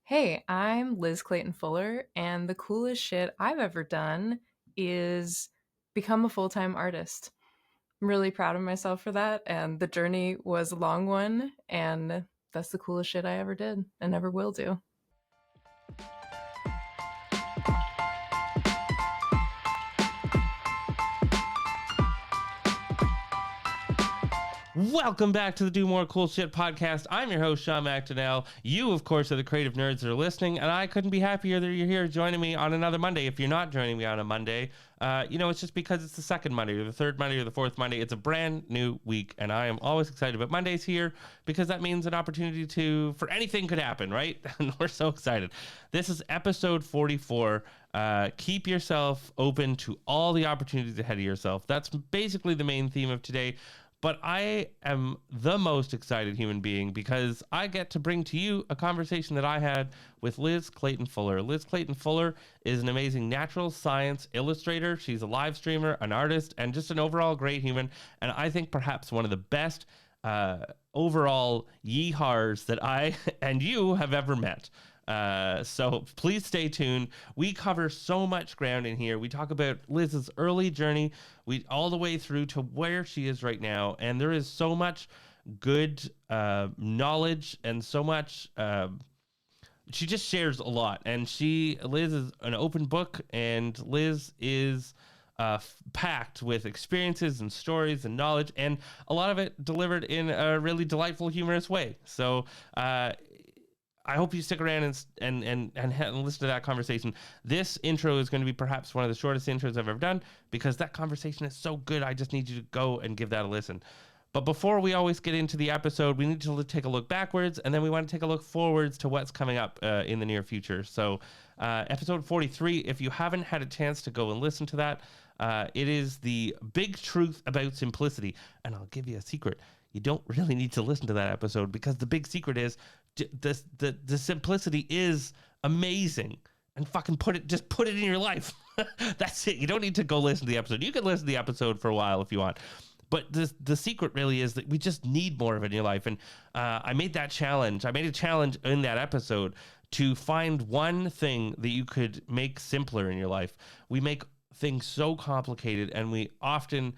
Hey, I'm Liz Clayton Fuller, and the coolest shit I've ever done is become a full time artist. I'm really proud of myself for that, and the journey was a long one, and that's the coolest shit I ever did and ever will do. Welcome back to the Do More Cool Shit podcast. I'm your host, Sean McDonnell. You, of course, are the creative nerds that are listening, and I couldn't be happier that you're here joining me on another Monday. If you're not joining me on a Monday, it's just because it's the second Monday, or the third Monday, or the fourth Monday. It's a brand new week, and I am always excited about Mondays here because that means an opportunity for anything could happen, right? And we're so excited. This is episode 44. Keep yourself open to all the opportunities ahead of yourself. That's basically the main theme of today. But I am the most excited human being because I get to bring to you a conversation that I had with Liz Clayton Fuller. Liz Clayton Fuller is an amazing natural science illustrator. She's a live streamer, an artist, and just an overall great human. And I think perhaps one of the best overall yeehars that I and you have ever met. So please stay tuned. We cover so much ground in here. We talk about Liz's early journey, all the way through to where she is right now, and there is so much good knowledge and so much. She just shares a lot, and Liz is an open book, and Liz is packed with experiences and stories and knowledge, and a lot of it delivered in a really delightful, humorous way. So I hope you stick around and listen to that conversation. This intro is going to be perhaps one of the shortest intros I've ever done because that conversation is so good. I just need you to go and give that a listen. But before we always get into the episode, we need to take a look backwards, and then we want to take a look forwards to what's coming up in the near future. So episode 43, if you haven't had a chance to go and listen to that, it is the big truth about simplicity. And I'll give you a secret. You don't really need to listen to that episode because the big secret is the simplicity is amazing. And fucking put it in your life. That's it. You don't need to go listen to the episode. You can listen to the episode for a while if you want. But the secret really is that we just need more of it in your life. And I made that challenge. I made a challenge in that episode to find one thing that you could make simpler in your life. We make things so complicated, and we often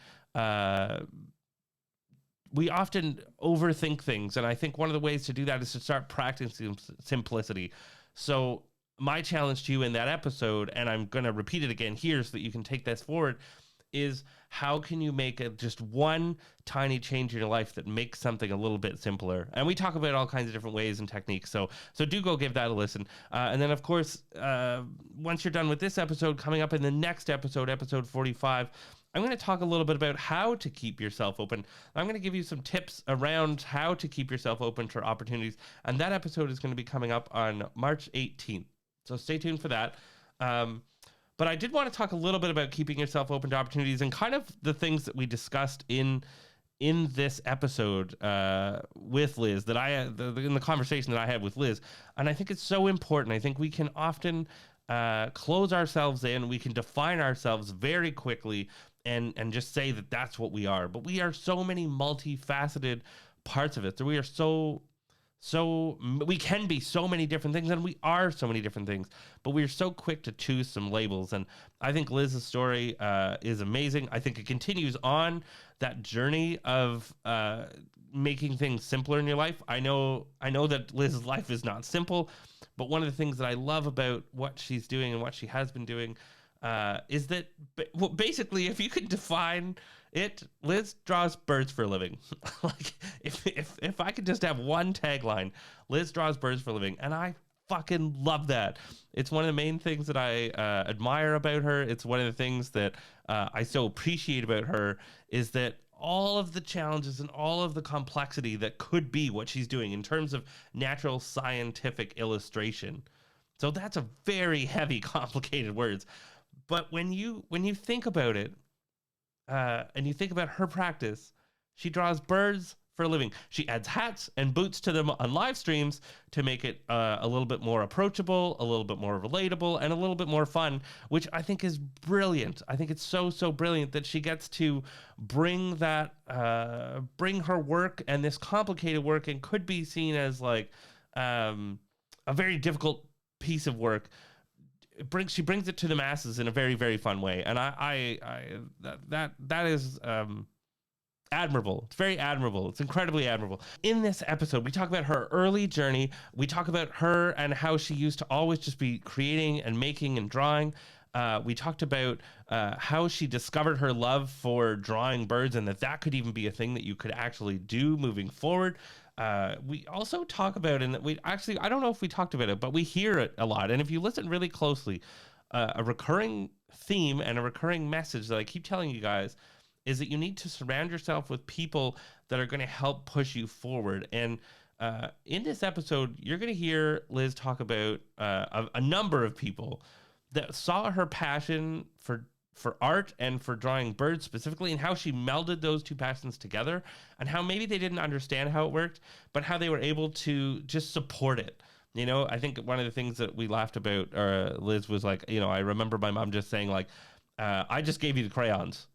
overthink things. And I think one of the ways to do that is to start practicing simplicity. So my challenge to you in that episode, and I'm going to repeat it again here so that you can take this forward, is how can you make just one tiny change in your life that makes something a little bit simpler? And we talk about all kinds of different ways and techniques. So do go give that a listen. And then, of course, once you're done with this episode, coming up in the next episode, episode 45, I'm going to talk a little bit about how to keep yourself open. I'm going to give you some tips around how to keep yourself open to opportunities. And that episode is going to be coming up on March 18th. So stay tuned for that. But I did want to talk a little bit about keeping yourself open to opportunities and kind of the things that we discussed in this episode with Liz, that in the conversation that I had with Liz. And I think it's so important. I think we can often close ourselves in. We can define ourselves very quickly and just say that that's what we are. But we are so many multifaceted parts of it. So we are so we can be so many different things, and we are so many different things, but we're so quick to choose some labels. And I think Liz's story is amazing. I think it continues on that journey of making things simpler in your life. I know that Liz's life is not simple, but one of the things that I love about what she's doing and what she has been doing is that, well, basically, if you could define it, Liz draws birds for a living. Like, if I could just have one tagline, Liz draws birds for a living, and I fucking love that. It's one of the main things that I admire about her. It's one of the things that I so appreciate about her, is that all of the challenges and all of the complexity that could be what she's doing in terms of natural scientific illustration. So that's a very heavy, complicated words. But when you think about it, and you think about her practice, she draws birds for a living. She adds hats and boots to them on live streams to make it a little bit more approachable, a little bit more relatable, and a little bit more fun, which I think is brilliant. I think it's so brilliant that she gets to bring her work and this complicated work, and could be seen as like a very difficult piece of work, she brings it to the masses in a very, very fun way. And that is admirable. It's very admirable. It's incredibly admirable. In this episode, we talk about her early journey. We talk about her and how she used to always just be creating and making and drawing. We talked about how she discovered her love for drawing birds, and that could even be a thing that you could actually do moving forward. We also talk about, and we actually, I don't know if we talked about it, but we hear it a lot. And if you listen really closely, a recurring theme and a recurring message that I keep telling you guys is that you need to surround yourself with people that are going to help push you forward. And in this episode, you're going to hear Liz talk about a number of people that saw her passion for art and for drawing birds specifically, and how she melded those two passions together, and how maybe they didn't understand how it worked, but how they were able to just support it. You know, I think one of the things that we laughed about, Liz was like, you know, I remember my mom just saying like, I just gave you the crayons,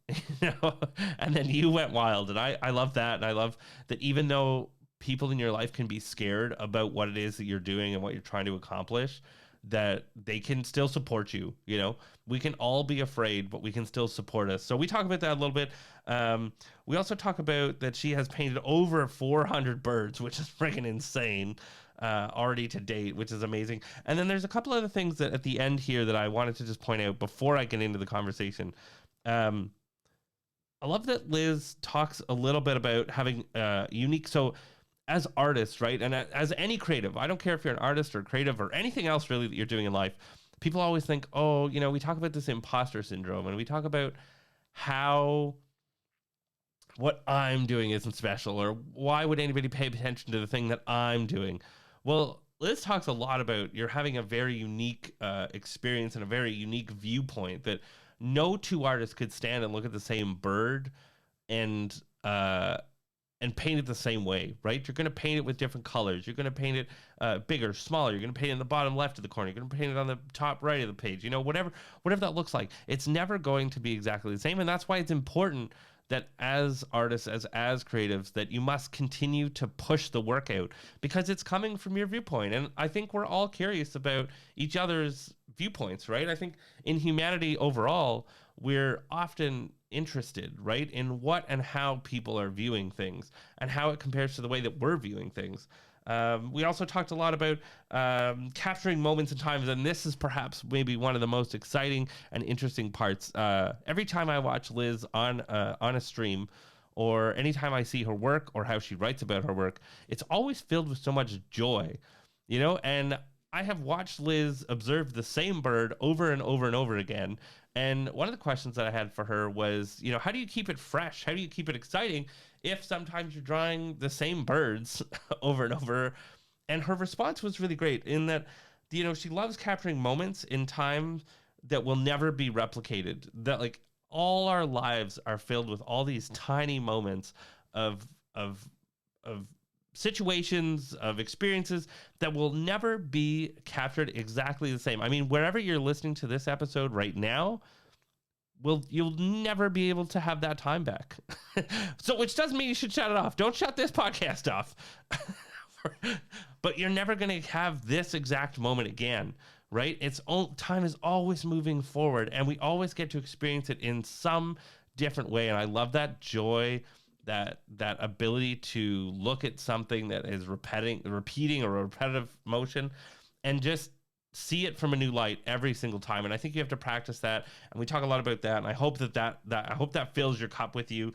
you know, and then you went wild. And I love that. And I love that even though people in your life can be scared about what it is that you're doing and what you're trying to accomplish, that they can still support you. You know, we can all be afraid, but we can still support us. So we talk about that a little bit. We also talk about that she has painted over 400 birds, which is freaking insane. Already to date, which is amazing. And then there's a couple other things that at the end here that I wanted to just point out before I get into the conversation. I love that Liz talks a little bit about having unique. So as artists, right, and as any creative, I don't care if you're an artist or creative or anything else really that you're doing in life, people always think, oh, you know, we talk about this imposter syndrome, and we talk about how what I'm doing isn't special, or why would anybody pay attention to the thing that I'm doing. Well, Liz talks a lot about you're having a very unique experience and a very unique viewpoint that no two artists could stand and look at the same bird and paint it the same way, right? You're going to paint it with different colors. You're going to paint it bigger, smaller. You're going to paint it in the bottom left of the corner. You're going to paint it on the top right of the page. You know, whatever that looks like. It's never going to be exactly the same, and that's why it's important that as artists, as creatives, that you must continue to push the work out, because it's coming from your viewpoint. And I think we're all curious about each other's viewpoints, right? I think in humanity overall, we're often interested, right, in what and how people are viewing things and how it compares to the way that we're viewing things. We also talked a lot about capturing moments in time, and this is perhaps maybe one of the most exciting and interesting parts. Every time I watch Liz on a stream, or anytime I see her work or how she writes about her work, it's always filled with so much joy, you know. And I have watched Liz observe the same bird over and over and over again. And one of the questions that I had for her was, you know, how do you keep it fresh? How do you keep it exciting if sometimes you're drawing the same birds over and over? And her response was really great in that, you know, she loves capturing moments in time that will never be replicated. That like all our lives are filled with all these tiny moments of situations, of experiences that will never be captured exactly the same. I mean, wherever you're listening to this episode right now, you'll never be able to have that time back. So, which doesn't mean you should shut it off. Don't shut this podcast off. But you're never going to have this exact moment again, right? Time is always moving forward, and we always get to experience it in some different way. And I love that joy, that ability to look at something that is repeating or a repetitive motion, and just see it from a new light every single time. And I think you have to practice that, and we talk a lot about that, and I hope that fills your cup with you.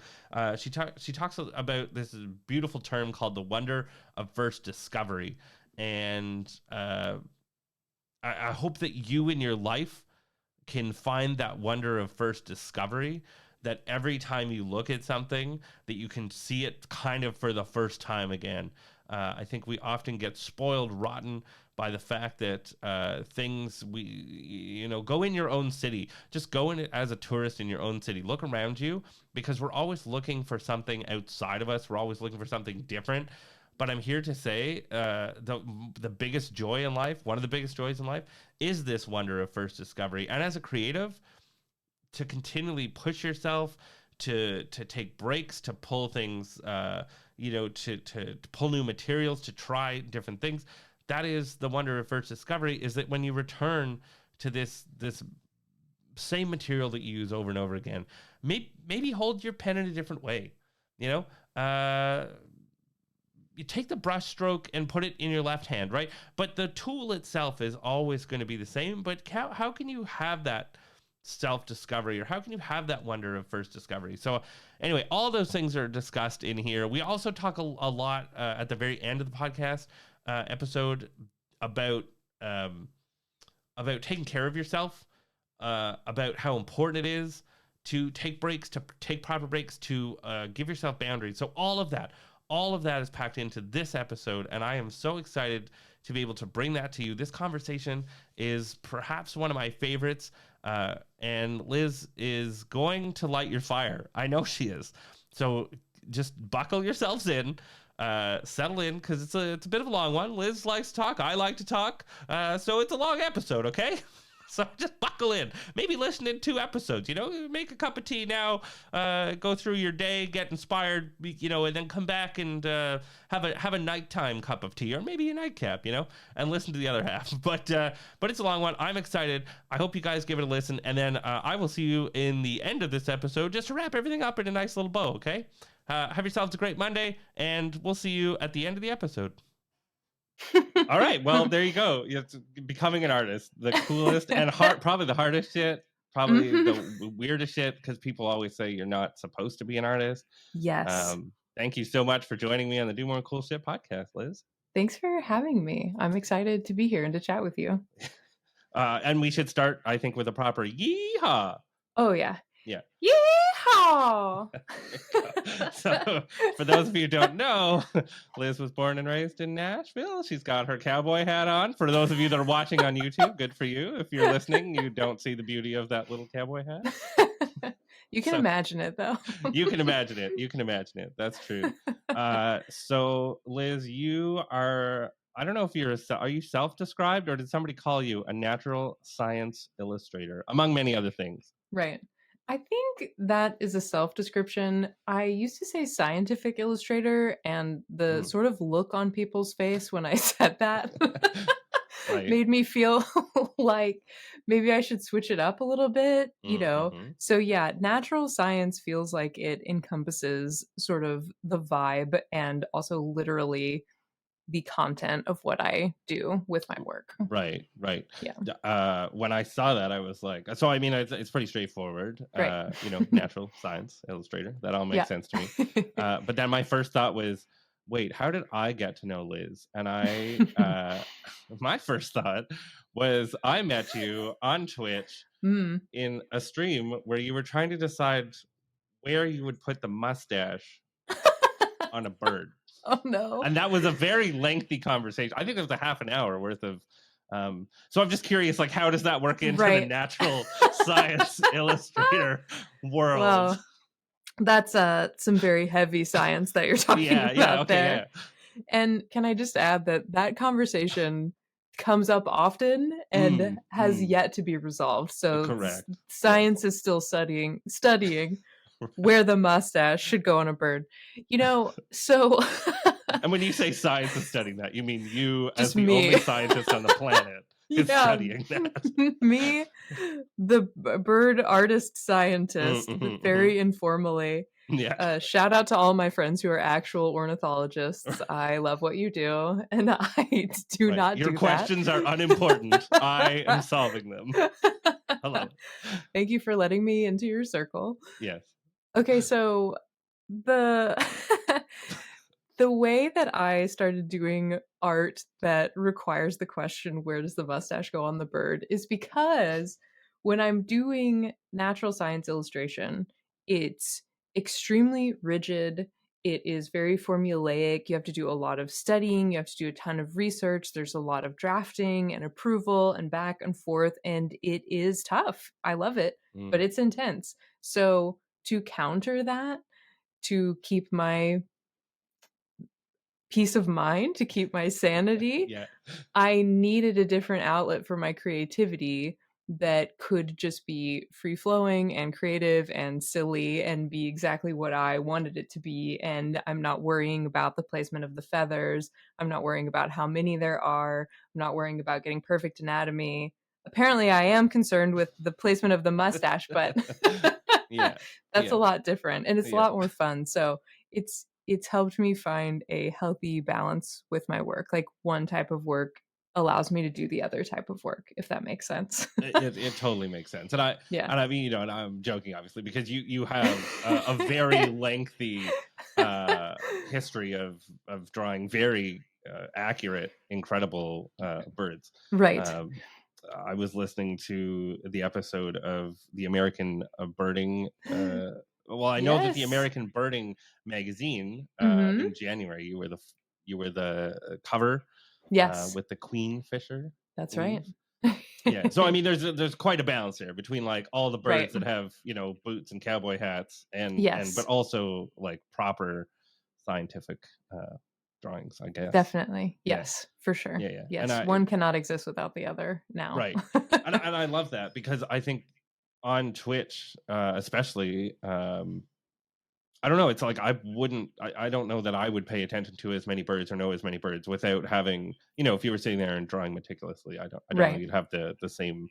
She talks about this beautiful term called the wonder of first discovery, and I hope that you in your life can find that wonder of first discovery, that every time you look at something that you can see it kind of for the first time again. I think we often get spoiled rotten by the fact that go in your own city. Just go in as a tourist in your own city. Look around you, because we're always looking for something outside of us. We're always looking for something different. But I'm here to say the biggest joy in life, one of the biggest joys in life, is this wonder of first discovery. And as a creative, to continually push yourself, to take breaks, to pull things, to pull new materials, to try different things. that is the wonder of first discovery, is that when you return to this same material that you use over and over again, maybe hold your pen in a different way, you know. You take the brush stroke and put it in your left hand, right? But the tool itself is always going to be the same. But how can you have that self-discovery, or how can you have that wonder of first discovery? So anyway, all those things are discussed in here. We also talk a lot at the very end of the podcast episode about taking care of yourself, about how important it is to take breaks, to take proper breaks, to give yourself boundaries. So all of that is packed into this episode, and I am so excited to be able to bring that to you. This conversation is perhaps one of my favorites, and Liz is going to light your fire. I know she is. So just buckle yourselves in, settle in, because it's a bit of a long one. Liz likes to talk. I like to talk. So it's a long episode, okay? So just buckle in. Maybe listen in 2 episodes, you know, make a cup of tea now, go through your day, get inspired, you know, and then come back and have a nighttime cup of tea, or maybe a nightcap, you know, and listen to the other half. But it's a long one. I'm excited. I hope you guys give it a listen. And then I will see you in the end of this episode, just to wrap everything up in a nice little bow, okay? Have yourselves a great Monday, and we'll see you at the end of the episode. All right, well, there you go. It's becoming an artist, the coolest and probably the hardest shit, probably the weirdest shit, because people always say you're not supposed to be an artist. Yes. Thank you so much for joining me on the Do More Cool Shit podcast, Liz. Thanks for having me. I'm excited to be here and to chat with you. And we should start, I think, with a proper yeehaw. Oh, yeah. Yeah. Yeehaw! So, for those of you who don't know, Liz was born and raised in Nashville. She's got her cowboy hat on. For those of you that are watching on YouTube, good for you. If you're listening, you don't see the beauty of that little cowboy hat. You can imagine it, though. You can imagine it. You can imagine it. That's true. So, Liz, you are, I don't know if are you self-described, or did somebody call you a natural science illustrator, among many other things? Right. I think that is a self-description. I used to say scientific illustrator, and the sort of look on people's face when I said that Right. made me feel like maybe I should switch it up a little bit, you know? So yeah, natural science feels like it encompasses sort of the vibe and also literally the content of what I do with my work. Right. Yeah. When I saw that, I was like, so I mean, it's pretty straightforward. Right. You know, natural science illustrator. That all makes sense to me. But then my first thought was, wait, how did I get to know Liz? And my first thought was, I met you on Twitch in a stream where you were trying to decide where you would put the mustache on a bird. Oh no. And that was a very lengthy conversation. I think it was a half an hour worth of so I'm just curious, like, how does that work into the natural science illustrator world? Well, that's some very heavy science that you're talking about there. Yeah. And can I just add that conversation comes up often and has yet to be resolved. So correct. Science is still studying where the mustache should go on a bird, you know. So and when you say science is studying that, you mean you as the only scientist on the planet is studying that. Me, the bird artist scientist, very informally. Yeah. Shout out to all my friends who are actual ornithologists. I love what you do, and I do not do that. Your questions are unimportant. I am solving them. Hello. Thank you for letting me into your circle. Yes. Okay, so the way that I started doing art that requires the question, where does the mustache go on the bird, is because when I'm doing natural science illustration, it's extremely rigid. It is very formulaic. You have to do a lot of studying. You have to do a ton of research. There's a lot of drafting and approval and back and forth, and it is tough. I love it, but it's intense. So to counter that, to keep my peace of mind, to keep my sanity, I needed a different outlet for my creativity that could just be free flowing and creative and silly and be exactly what I wanted it to be. And I'm not worrying about the placement of the feathers. I'm not worrying about how many there are. I'm not worrying about getting perfect anatomy. Apparently, I am concerned with the placement of the mustache, but Yeah. that's a Yeah. lot different and it's a Yeah. lot more fun. So it's helped me find a healthy balance with my work. Like one type of work allows me to do the other type of work, if that makes sense. It totally makes sense, and Yeah. I mean, and I'm joking obviously because you have a very lengthy history of drawing very accurate, incredible birds. Right. Um, I was listening to the episode of the American Birding. Well, I know that the Yes. American Birding magazine Mhm. in January you were the cover Yes. with the queen fisher, I That's right. believe. Yeah. So I mean, there's quite a balance there between like all the Right. birds that have boots and cowboy hats and but Yes. also like proper scientific uh, drawings, I guess. Definitely. Yeah. Yes, for sure. Yeah. Yeah. And Yes, one cannot exist without the other now. right. And I love that because I think on Twitch, especially, I don't know. It's like I don't know that I would pay attention to as many birds or know as many birds without having, if you were sitting there and drawing meticulously, I don't know Right. you'd have the same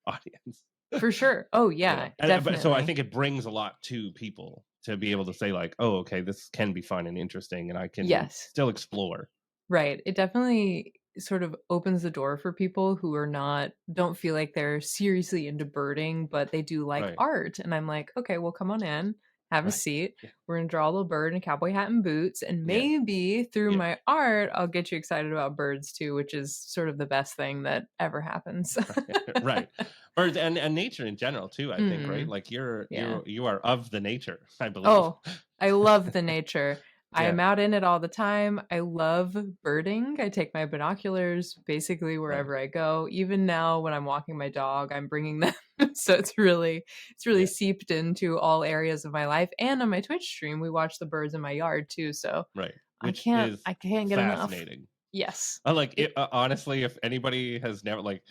audience. For sure. Oh, yeah, But so I definitely. think it brings a lot to people to be able to say like, oh, okay, this can be fun and interesting, and I can Yes. still explore. Right. It definitely sort of opens the door for people who are not don't feel like they're seriously into birding, but they do like Right, art. And I'm like, okay, well, come on in, have a right, seat. yeah, We're gonna draw a little bird in a cowboy hat and boots, and yeah, maybe through yeah, my art, I'll get you excited about birds too, which is sort of the best thing that ever happens. right. Birds and nature in general too. I think right, Mm, like yeah. you are of the nature, I believe. Oh, I love the nature. I Yeah, am out in it all the time. I love birding. I take my binoculars basically right. wherever I go. Even now when I'm walking my dog, I'm bringing them. So it's really Yeah, seeped into all areas of my life. And on my Twitch stream, we watch the birds in my yard too. So right. I Which can't is I can't get enough. fascinating. Yes. I like It it, honestly, if anybody has never like,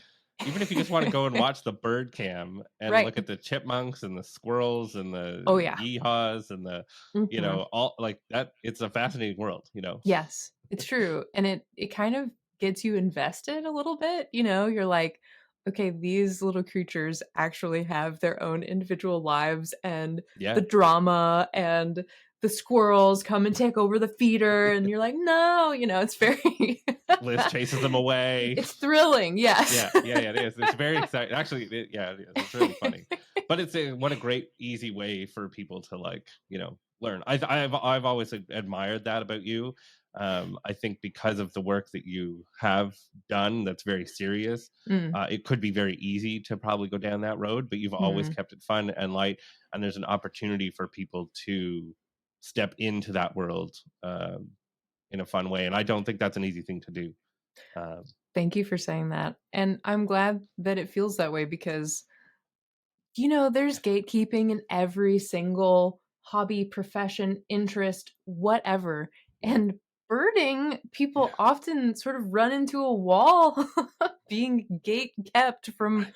even if you just want to go and watch the bird cam and Right. look at the chipmunks and the squirrels and the Oh yeah. yeehaws and the, Mhm. all like that, it's a fascinating world. Yes, it's true, and it kind of gets you invested a little bit, you know, you're like, "Okay, these little creatures actually have their own individual lives, and the Yeah. drama and the squirrels come and take over the feeder," and you're like, "No," it's very Liz chases them away. it's thrilling, yes. Yeah, yeah, yeah, it is. It's very exciting. Actually, yeah, it is. It's really funny. But it's what a great easy way for people to like, learn. I've always admired that about you. I think because of the work that you have done, that's very serious. Mm, It could be very easy to probably go down that road, but you've always mm. kept it fun and light. And there's an opportunity for people to step into that world in a fun way. And I don't think that's an easy thing to do. Um, Thank you for saying that, and I'm glad that it feels that way because there's gatekeeping in every single hobby, profession, interest, whatever. yeah, And birding, yeah, people often sort of run into a wall being gate kept from right,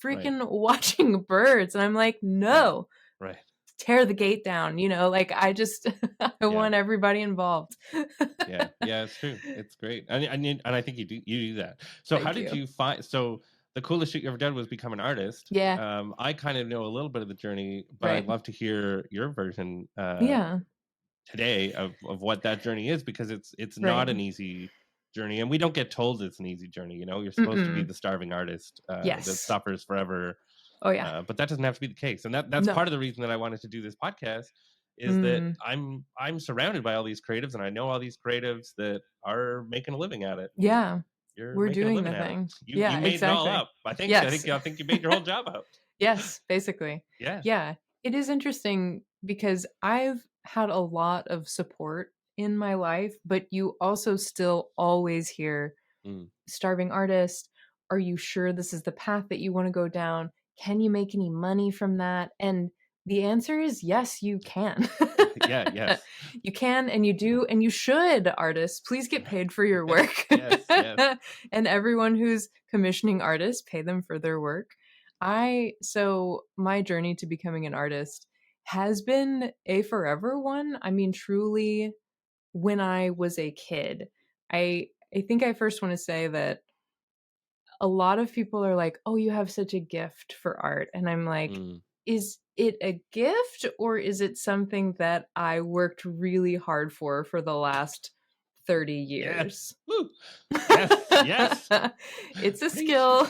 right. freaking watching birds. And I'm like, Yeah. no, Right. tear the gate down. Like I just, I Yeah. want everybody involved. Yeah. Yeah. It's true. It's great. And I think you do that. So how Thank did you. you find? So the coolest shit you ever done was become an artist. Yeah, I kind of know a little bit of the journey, but I'd right. love to hear your version Yeah, today of what that journey is because it's not right. an easy journey, and we don't get told it's an easy journey. You're supposed to be Mm-mm. the starving artist that Yes. suffers forever. Oh, yeah. But that doesn't have to be the case, and that's No. part of the reason that I wanted to do this podcast is that Mm, I'm surrounded by all these creatives, and I know all these creatives that are making a living at it, and yeah. you're We're making a doing living the at it. thing. You Yeah, made it all exactly. up. Yes. I think you made your whole job up. Yes, basically. Yeah. Yeah. It is interesting because I've had a lot of support in my life, but you also still always hear Mm. starving artist, are you sure this is the path that you want to go down? Can you make any money from that? And the answer is yes, you can. Yeah. Yes. You can and you do and you should, artists. Please get paid for your work. Yes. Yes. And everyone who's commissioning artists, pay them for their work. So my journey to becoming an artist has been a forever one. I mean, truly, when I was a kid, I I think I first want to say that a lot of people are like, "Oh, you have such a gift for art." And I'm like, Mm. "Is it a gift or is it something that I worked really hard for the last 30 Yes. years?" Woo. Yes. Yes. It's a Preach. skill,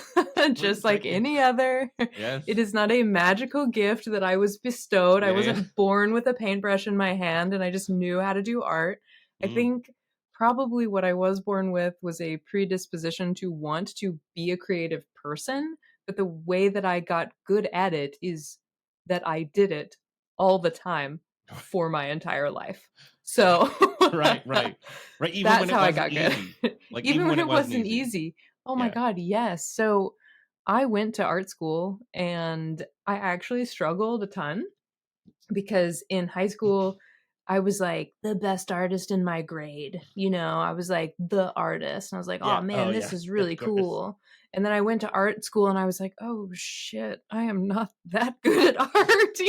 just like Thank you. any other. It Yes. is not a magical gift that I was bestowed. I Yeah. Yeah. wasn't born with a paintbrush in my hand and I just knew how to do art. I Mm. think probably what I was born with was a predisposition to want to be a creative person, but the way that I got good at it is that I did it all the time for my entire life. Right. So Right. Right. Right. Even when that's it how I wasn't got good. easy. Like Even even when when it it wasn't wasn't easy. easy. Oh my Yeah. god, yes. So I went to art school and I actually struggled a ton because in high school I was like the best artist in my grade. I was like the artist. And I was like, "Oh Yeah. Oh man, this yeah. is Of really course. cool." And then I went to art school and I was like, "Oh shit, I am not that good at art."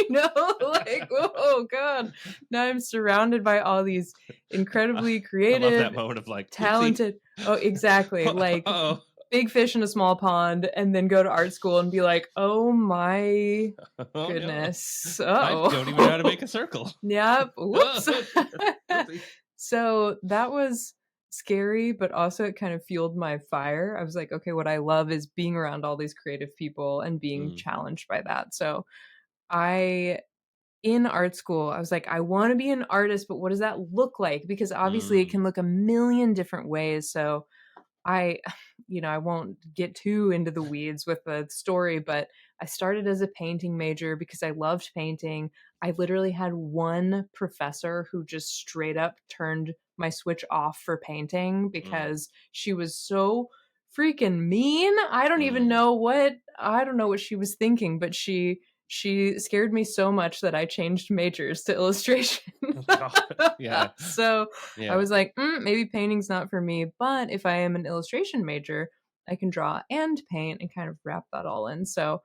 Like, oh god. Now I'm surrounded by all these incredibly I love that creative, moment of like, oopsie. talented. Oh, exactly. Like Oh. big fish in a small pond and then go to art school and be like, "Oh my Oh no. goodness. I don't even know how to Oh." make a circle. Yep. Oh, Whoops. oopsie. So that was scary, but also it kind of fueled my fire. I was like, okay, what I love is being around all these creative people and being Mm, challenged by that. So I in art school, I was like, I want to be an artist, but what does that look like? Because obviously it mm, can look a million different ways. So I I won't get too into the weeds with the story, but I started as a painting major because I loved painting. I literally had one professor who just straight up turned my switch off for painting mm, because she was so freaking mean. mm. I don't know what she was thinking, but she scared me so much that I changed majors to illustration. Oh God. Yeah. So I Yeah. was like, maybe painting's not for me, but if I am an illustration major, I can draw and paint and kind of wrap that all in. So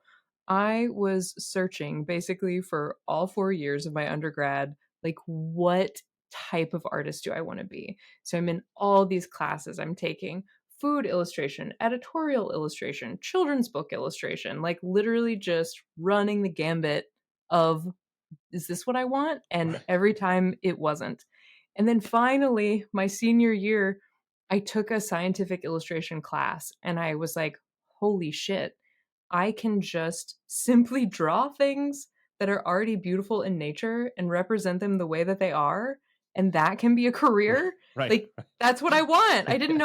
I was searching basically for all 4 years of my undergrad, like what type of artist do I want to be? So I'm in all these classes. I'm taking food illustration, editorial illustration, children's book illustration, like literally just running the gambit of is this what I want? And Right. every time it wasn't. And then finally, my senior year, I took a scientific illustration class and I was like, holy shit, I can just simply draw things that are already beautiful in nature and represent them the way that they are. And that can be a career. Right. Like, that's what I want. I didn't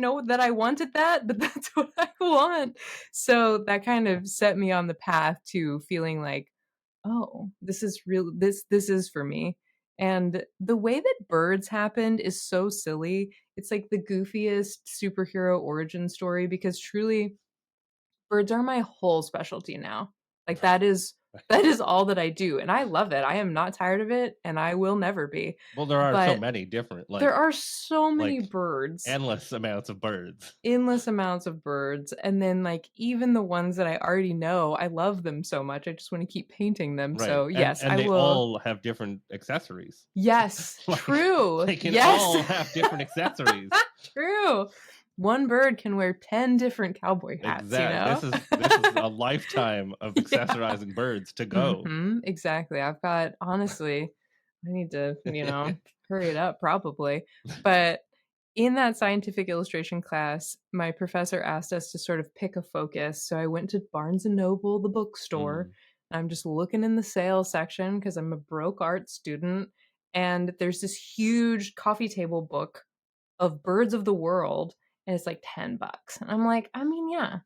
know that I wanted that, but that's what I want. So that kind of set me on the path to feeling like, oh, this is real this is for me. And the way that birds happened is so silly. It's like the goofiest superhero origin story because truly birds are my whole specialty now. Like Right. Right. that is all that I do and I love it. I am not tired of it and I will never be. Well, there are so But many different, there are so many like birds, endless amounts of birds. endless amounts of birds, and then, like, even the ones that I already know, I love them so much, I just wanna keep painting them, Right. so, And yes, and I they will. all have different accessories. Yes, Like true, they can yes. all have different accessories. True. One bird can wear 10 different cowboy hats, you Exact. know? This is a lifetime of Yeah. accessorizing birds to go. Mhm, exactly, I've got honestly, I need to, hurry it up probably, but in that scientific illustration class, my professor asked us to sort of pick a focus. So I went to Barnes and Noble, the bookstore. Mm, And I'm just looking in the sales section because I'm a broke art student. And there's this huge coffee table book of birds of the world. And it's like $10. And I'm like, I mean, yeah,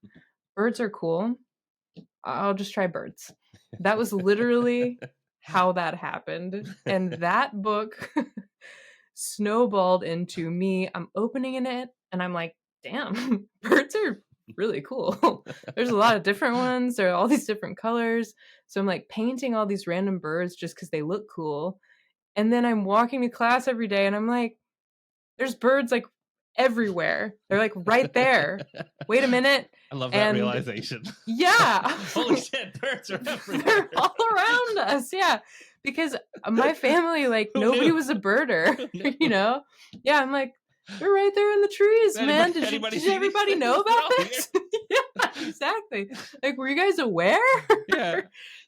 birds are cool. I'll just try birds. That was literally how that happened. And that book snowballed into me. I'm opening in it and I'm like, damn, birds are really cool. There's a lot of different ones. There are all these different colors. So I'm like painting all these random birds just because they look cool. And then I'm walking to class every day and I'm like, there's birds like everywhere. They're like right there. Wait a minute. I love that And realization. yeah, Holy shit, birds are they're everywhere. all around us. Yeah. Because my family, like, Who nobody knew? was a birder, Who knew? you know? Yeah, I'm like, they're right there in the trees, man. Anybody Did see these everybody know things? They're about all here. this? Yeah, exactly. Like, were you guys aware? Yeah.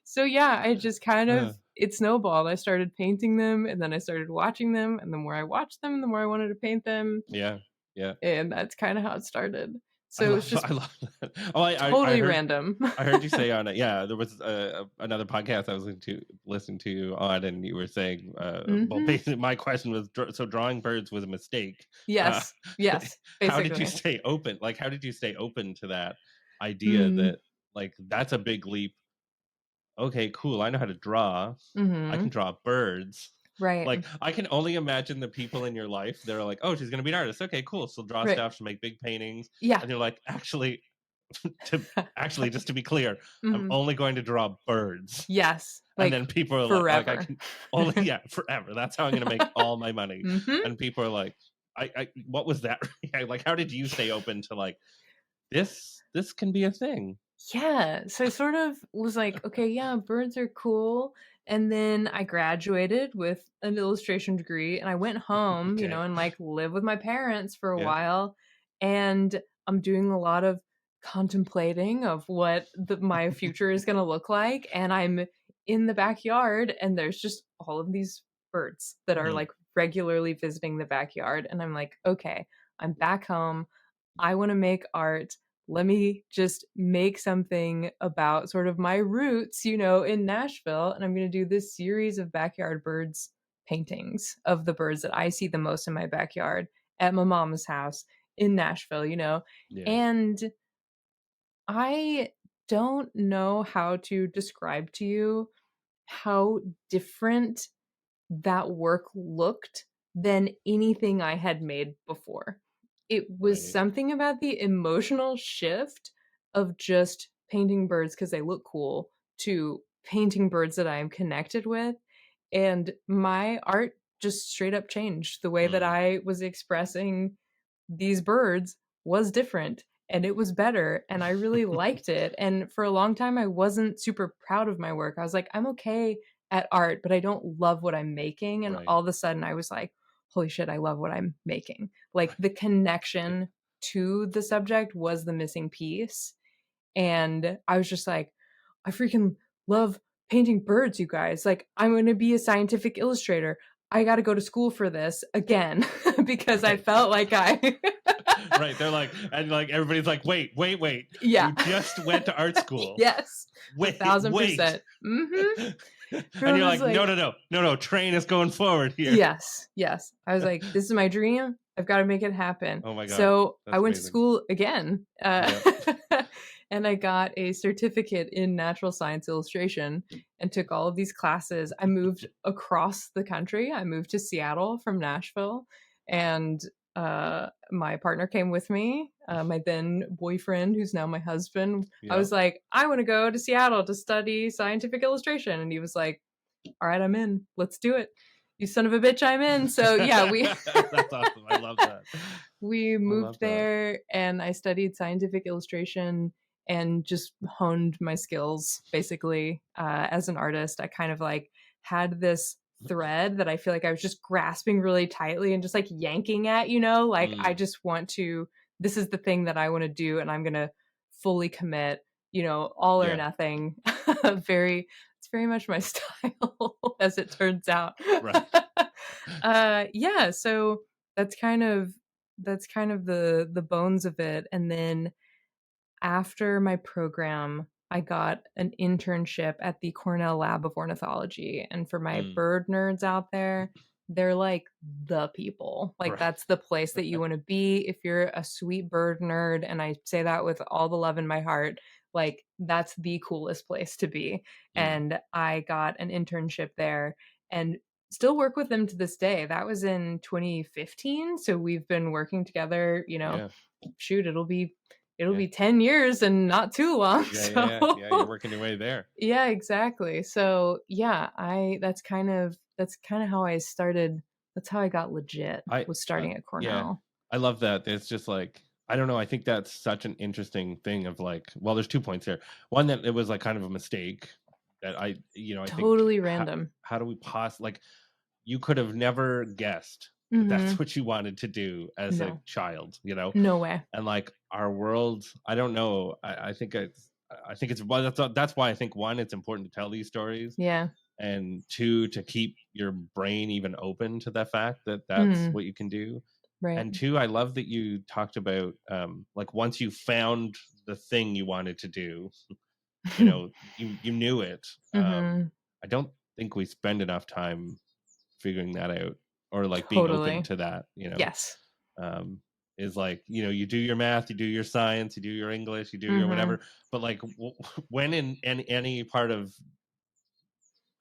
So yeah, I just kind Uh, of it snowballed. I started painting them, and then I started watching them, and the more I watched them, the more I wanted to paint them, yeah. Yeah. and that's kind of how it started. So it was just I love that. Oh, totally random. I heard you say on it. Yeah, there was another podcast I was listening to you on, and you were saying, well, Hmm. basically, my question was, so drawing birds was a mistake. Uh, Yes, yes, how did you basically. stay open? Like, how did you stay open to that idea Mm, that, like, that's a big leap? Okay, cool. I know how to draw. I can hmm. draw birds. Right, Like, I can only imagine the people in your life. They're like, oh, she's gonna be an artist. Okay, cool. She'll draw right. stuff. She'll make big paintings. Yeah. And you're like, actually, to actually, just to be clear, I'm Hmm. only going to draw birds. Yes, And like then people are like I forever. can only, yeah, forever. That's how I'm gonna make all my money. Hmm. And people are like, what was that? Like, how did you stay open to, like, this can be a thing? Yeah, so I sort of was like, okay, yeah, birds are cool. And then I graduated with an illustration degree and I went home, Okay. and like lived with my parents for a Yeah. while. And I'm doing a lot of contemplating of what my future is going to look like. And I'm in the backyard and there's just all of these birds that are Mm, like regularly visiting the backyard. And I'm like, okay, I'm back home. I want to make art. Let me just make something about sort of my roots, in Nashville. And I'm going to do this series of backyard birds paintings of the birds that I see the most in my backyard at my mama's house in Nashville. yeah. And I don't know how to describe to you how different that work looked than anything I had made before. It was Right. something about the emotional shift of just painting birds because they look cool to painting birds that I am connected with. And my art just straight up changed. The way that Mm, I was expressing these birds was different and it was better and I really liked it. And for a long time I wasn't super proud of my work. I was like, I'm okay at art, but I don't love what I'm making. And right. all of a sudden I was like, holy shit, I love what I'm making. Like the connection to the subject was the missing piece. And I was just like, I freaking love painting birds, you guys. Like, I'm going to be a scientific illustrator. I got to go to school for this again because I Right. felt like I. Right. They're like, and like everybody's like, wait. Yeah. You just went to art school. Yes. Wait, wait. 1,000%. Mm-hmm. And I you're was like, like, no, train is going forward here. yes, yes. I was like, this is my dream. I've got to make it happen. Oh my God. So I That's went to amazing. school again. Yeah. And I got a certificate in natural science illustration and took all of these classes. I moved across the country. I moved to Seattle from Nashville. And my partner came with me, my then boyfriend, who's now my husband. I Yeah. was like, I want to go to Seattle to study scientific illustration. And he was like, all right, I'm in. Let's do it. You son of a bitch, I'm in. So yeah, we That's awesome. I love that. we I love moved that. there and I studied scientific illustration and just honed my skills basically as an artist. I kind of like had this thread that I feel like I was just grasping really tightly and just like yanking at, like I Mm, just want to, this is the thing that I want to do and I'm going to fully commit, all or yeah. nothing. It's very much my style as it turns out. Right. Yeah, so that's kind of the bones of it. And then after my program, I got an internship at the Cornell Lab of Ornithology. And for my Mm, bird nerds out there, they're like the people. Like right. that's the place that you want to be if you're a sweet bird nerd. And I say that with all the love in my heart. Like that's the coolest place to be. Mm, And I got an internship there and still work with them to this day. That was in 2015. So we've been working together, yeah. shoot, it'll Yeah. be 10 years and not too long. Yeah. You're So working your way there. yeah, exactly. So yeah, I that's kind of how I started. That's how I got legit I was starting at yeah. Cornell. I love that. It's just like I don't know. I think that's such an interesting thing of like, well, there's 2 points here. One that it was like kind of a mistake that I think Totally random. how do we like you could have never guessed that that's Mhm. what you wanted to do as a No. child, No way. and like our world, I don't know. I think it's well, that's why I think one, it's important to tell these stories, Yeah. and two, to keep your brain even open to the fact that that's Mm. what you can do. Right. And two, I love that you talked about like once you found the thing you wanted to do, you knew it. Mhm. I don't think we spend enough time figuring that out, or like being open Totally. to that, Yes. um is like, you do your math, you do your science, you do your English, you do your Mhm. whatever, but like when in any part of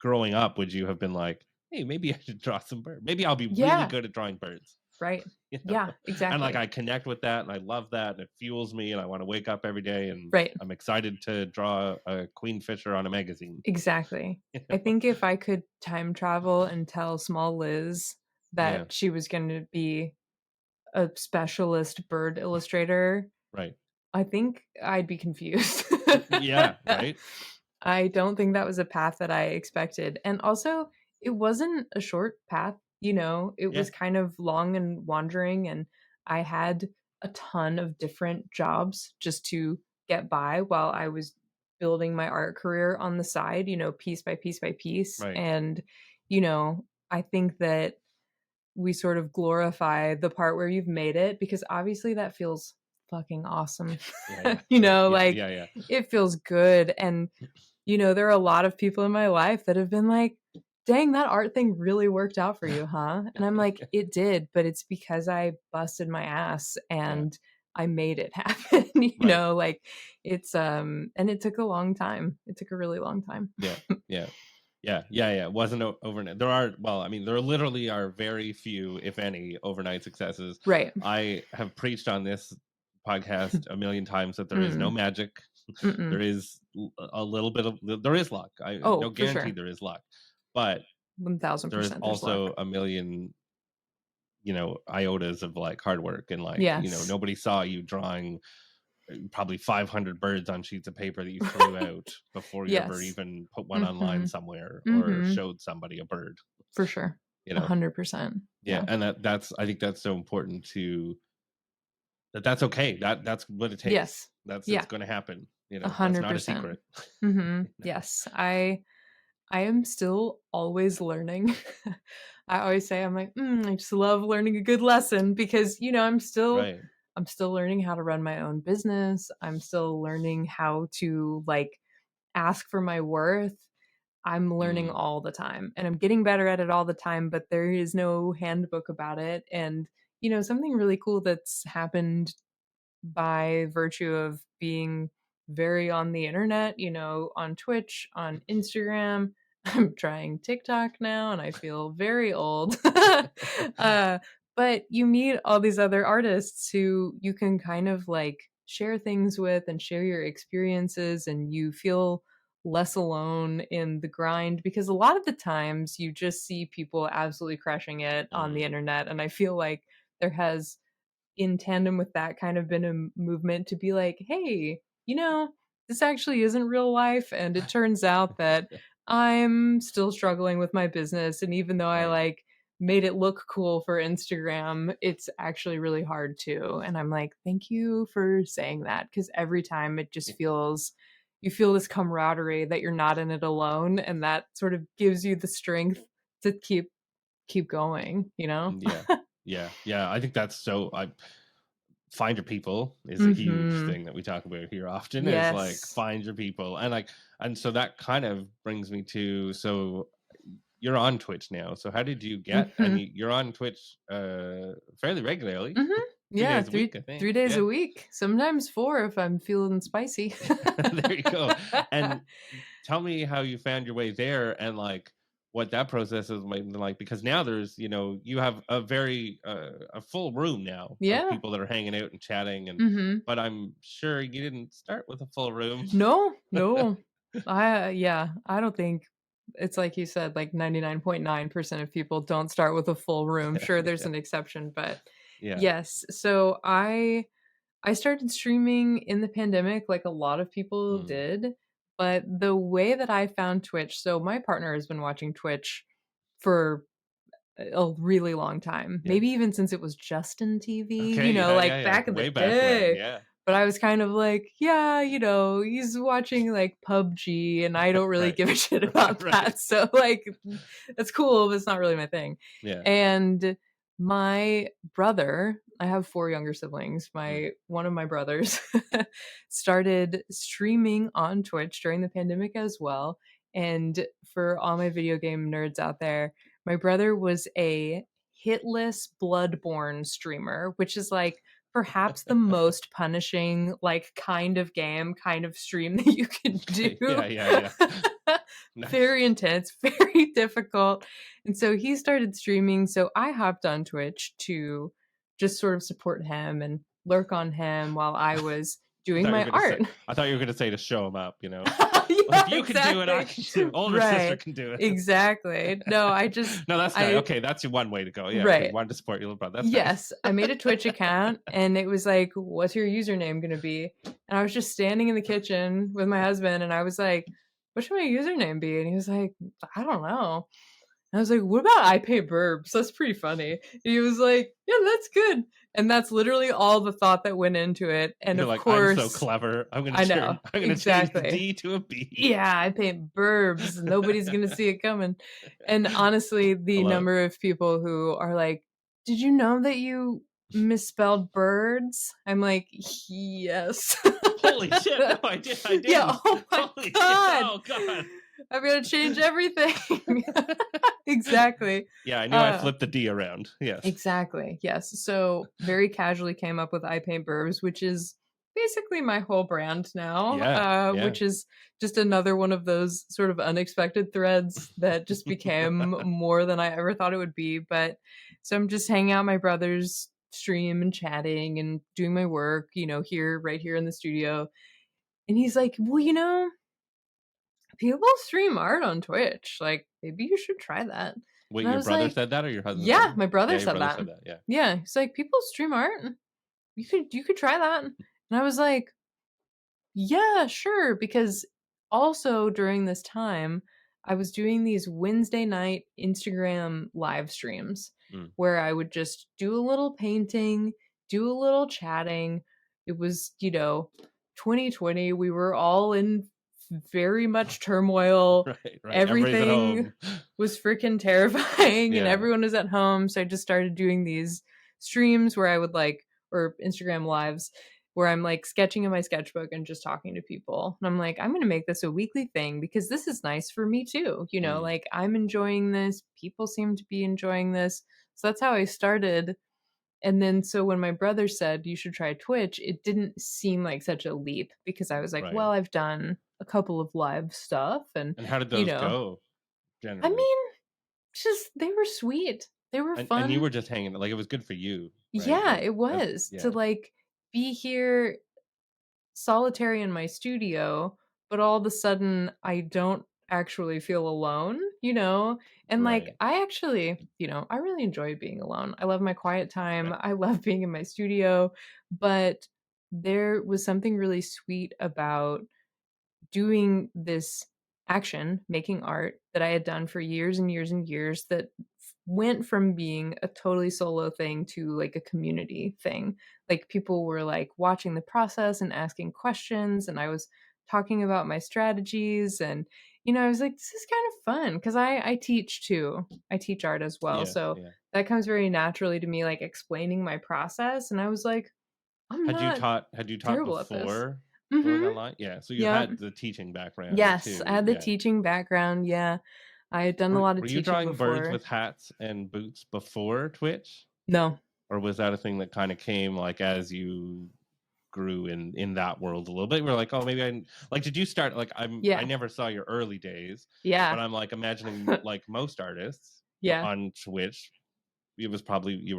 growing up would you have been like, hey, maybe I should draw some birds, maybe I'll be really Yeah. good at drawing birds. Right. you know Yeah, and like exactly. I connect with that and I love that and it fuels me and I want to wake up every day and Right. I'm excited to draw a queen fisher on a magazine. Exactly. you I know think if I could time travel and tell small Liz yeah, that she was going to be a specialist bird illustrator, right. I think I'd be confused. Yeah, right. I don't think that was a path that I expected. And also, it wasn't a short path, it Yeah, was kind of long and wandering. And I had a ton of different jobs just to get by while I was building my art career on the side, piece by piece by piece. right. And, I think that we sort of glorify the part where you've made it because obviously that feels fucking awesome. Yeah, yeah, yeah, yeah, Like yeah, yeah. it feels good. And, there are a lot of people in my life that have been like, dang, that art thing really worked out for you, huh? And I'm like, it did, but it's because I busted my ass Yeah, and I made it happen, right. like and it took a long time. It took a really long time. Yeah, yeah. Yeah, yeah, yeah. It wasn't overnight. There are, well, I mean, there literally are very few, if any, overnight successes. Right. I have preached on this podcast a million times that there is no Mm. magic. There Mm-mm. is a little bit of, there is luck. I no Oh, for guarantee sure. there is luck, but there is 1000% there's luck. also a million, iotas of like hard work and like, Yes. nobody saw you drawing probably 500 birds on sheets of paper that you threw out before you ever Yes. even put one online Mhm. somewhere or Mhm. showed somebody a bird. For sure. you know 100%. yeah, Yeah. and that's I think that's so important to that's okay, that's what it takes, Yes. that's it's Yeah. going to happen, that's not a 100%. secret. Mhm. Yes. I am still always learning. I always say I'm like, I just love learning a good lesson because, Right. I'm still learning how to run my own business. I'm still learning how to like ask for my worth. I'm learning Mm, all the time and I'm getting better at it all the time, but there is no handbook about it. And, something really cool that's happened by virtue of being very on the internet, on Twitch, on Instagram. I'm trying TikTok now and I feel very old. uh, but you meet all these other artists who you can kind of like share things with and share your experiences, and you feel less alone in the grind because a lot of the times you just see people absolutely crushing it on the mm, internet. And I feel like there has in tandem with that kind of been a movement to be like, hey, this actually isn't real life. And it turns out that I'm still struggling with my business. And even though I right. like made it look cool for Instagram, it's actually really hard too. And I'm like, thank you for saying that. Cause every time it just feels, you feel this camaraderie that you're not in it alone. And that sort of gives you the strength to keep going, Yeah, yeah, yeah, I think that's so I find your people is a huge Mm-hmm. thing that we talk about here often, is like Yes. find your people, and like, and so that kind of brings me to, so you're on Twitch now. So how did you get, and Mhm. you're on Twitch fairly regularly, Mhm. three Yeah, days a 3 week, I 3 think. days Yeah. a week, sometimes 4 if I'm feeling spicy. There you go. And tell me how you found your way there, and like what that process is like, because now there's, you have a very a full room now of Yeah. people that are hanging out and chatting, and Mhm. but I'm sure you didn't start with a full room. No, no. Yeah, I don't think it's like you said, like 99.9% of people don't start with a full room. Sure, there's Yeah. an exception, but Yeah. Yes. So I started streaming in the pandemic like a lot of people Mm. did, but the way that I found Twitch, so my partner has been watching Twitch for a really long time, Yeah. maybe even since it was Justin TV, Okay. Yeah. Yeah. like Yeah. back in the Way back when. day. Yeah. But I was kind of like, yeah, he's watching like PUBG and I don't really Right. give a shit Right. about Right. that. So like that's cool, but it's not really my thing. Yeah. And my brother, I have 4 younger siblings. Mm. One of my brothers started streaming on Twitch during the pandemic as well. And for all my video game nerds out there, my brother was a hitless Bloodborne streamer, which is like perhaps the most punishing like kind of game, kind of stream that you can Okay. do. Yeah. Yeah. Yeah. Nice. Very intense, very difficult. And so he started streaming. So I hopped on Twitch to just sort of support him and lurk on him while I was I doing thought you were my gonna say. art. I thought you were gonna say to show him up. Well, Yeah, if you can do it, I exactly. can do it. Older sister Right. can do it. Exactly. No, No, that's not I okay. That's your one way to go. Yeah. Okay. right. Wanted to support your little brother. That's nice. Yes, I made a Twitch account and it was like, "What's your username gonna be?" And I was just standing in the kitchen with my husband and I was like, "What should my username be?" And he was like, "I don't know." And I was like, "What about ipaintbirbs? That's pretty funny." And he was like, "Yeah, that's good." And that's literally all the thought that went into it. And You're of like, I'm so course, clever. I know I'm gonna change the exactly. D to a B. Yeah, I paint burbs. Nobody's gonna see it coming. And honestly, I the love it. number of people who are like, "Did you know that you misspelled birds?" I'm like, "Yes." Holy shit! No, I did. I Yeah. didn't. Oh my Holy shit! god. Oh god. I'm gonna change everything. Exactly. Yeah, I knew I Uh, flipped the D around. Yes. exactly. Yes. So very casually came up with I Paint Burbs, which is basically my whole brand now, Yeah. Yeah. which is just another one of those sort of unexpected threads that just became more than I ever thought it would be. But so I'm just hanging out my brother's stream and chatting and doing my work, here, right here in the studio. And he's like, "Well, people stream art on Twitch. Like, maybe you should try that." Wait, And I your was brother like, said that, or your husband said "Yeah, that? my Yeah, brother your said brother that." said that. Yeah. Yeah, he's like, "People stream art. You could try that." And I was like, "Yeah, sure." Because also during this time, I was doing these Wednesday night Instagram live streams Mm. where I would just do a little painting, do a little chatting. It was, 2020. We were all in very much turmoil. Right. Right. Everybody's at Everything home. was freaking terrifying and Yeah. everyone was at home. So I just started doing these streams where I would or Instagram lives where I'm like sketching in my sketchbook and just talking to people. And I'm like, I'm going to make this a weekly thing because this is nice for me too. Mm. Like I'm enjoying this. People seem to be enjoying this. So that's how I started. And then so when my brother said you should try Twitch, it didn't seem like such a leap because I was like, Right. well, I've done a couple of live stuff and And how did you those know, go I generally? mean, just they were sweet. They were And you fun. were just hanging. Like it was good for you, right? Yeah, it was to Yeah. like be here solitary in my studio, but all of a sudden I don't actually feel alone. And like Right. I actually, I really enjoy being alone. I love my quiet time. I love being in my studio, but there was something really sweet about doing this action, making art that I had done for years and years and years that went from being a totally solo thing to like a community thing. Like people were like watching the process and asking questions and I was talking about my strategies and I was like this is kind of fun because I teach too. I teach art as well. Yeah. So Yeah. that comes very naturally to me like explaining my process and I was like I'm not Had you taught terrible at this. before going Mhm. online? Yeah. So you Yep. had the teaching background Yes, I too. had the Yeah. teaching background, yeah. I had done a lot of Were you teaching drawing birds before. with hats and boots before Twitch? No. Or was that a thing that kind of came like as you grew in that world a little bit? We're like, oh, maybe like, did you start like I Yeah. never saw your early days, but Yeah. I'm like imagining like most artists Yeah. on Twitch, you were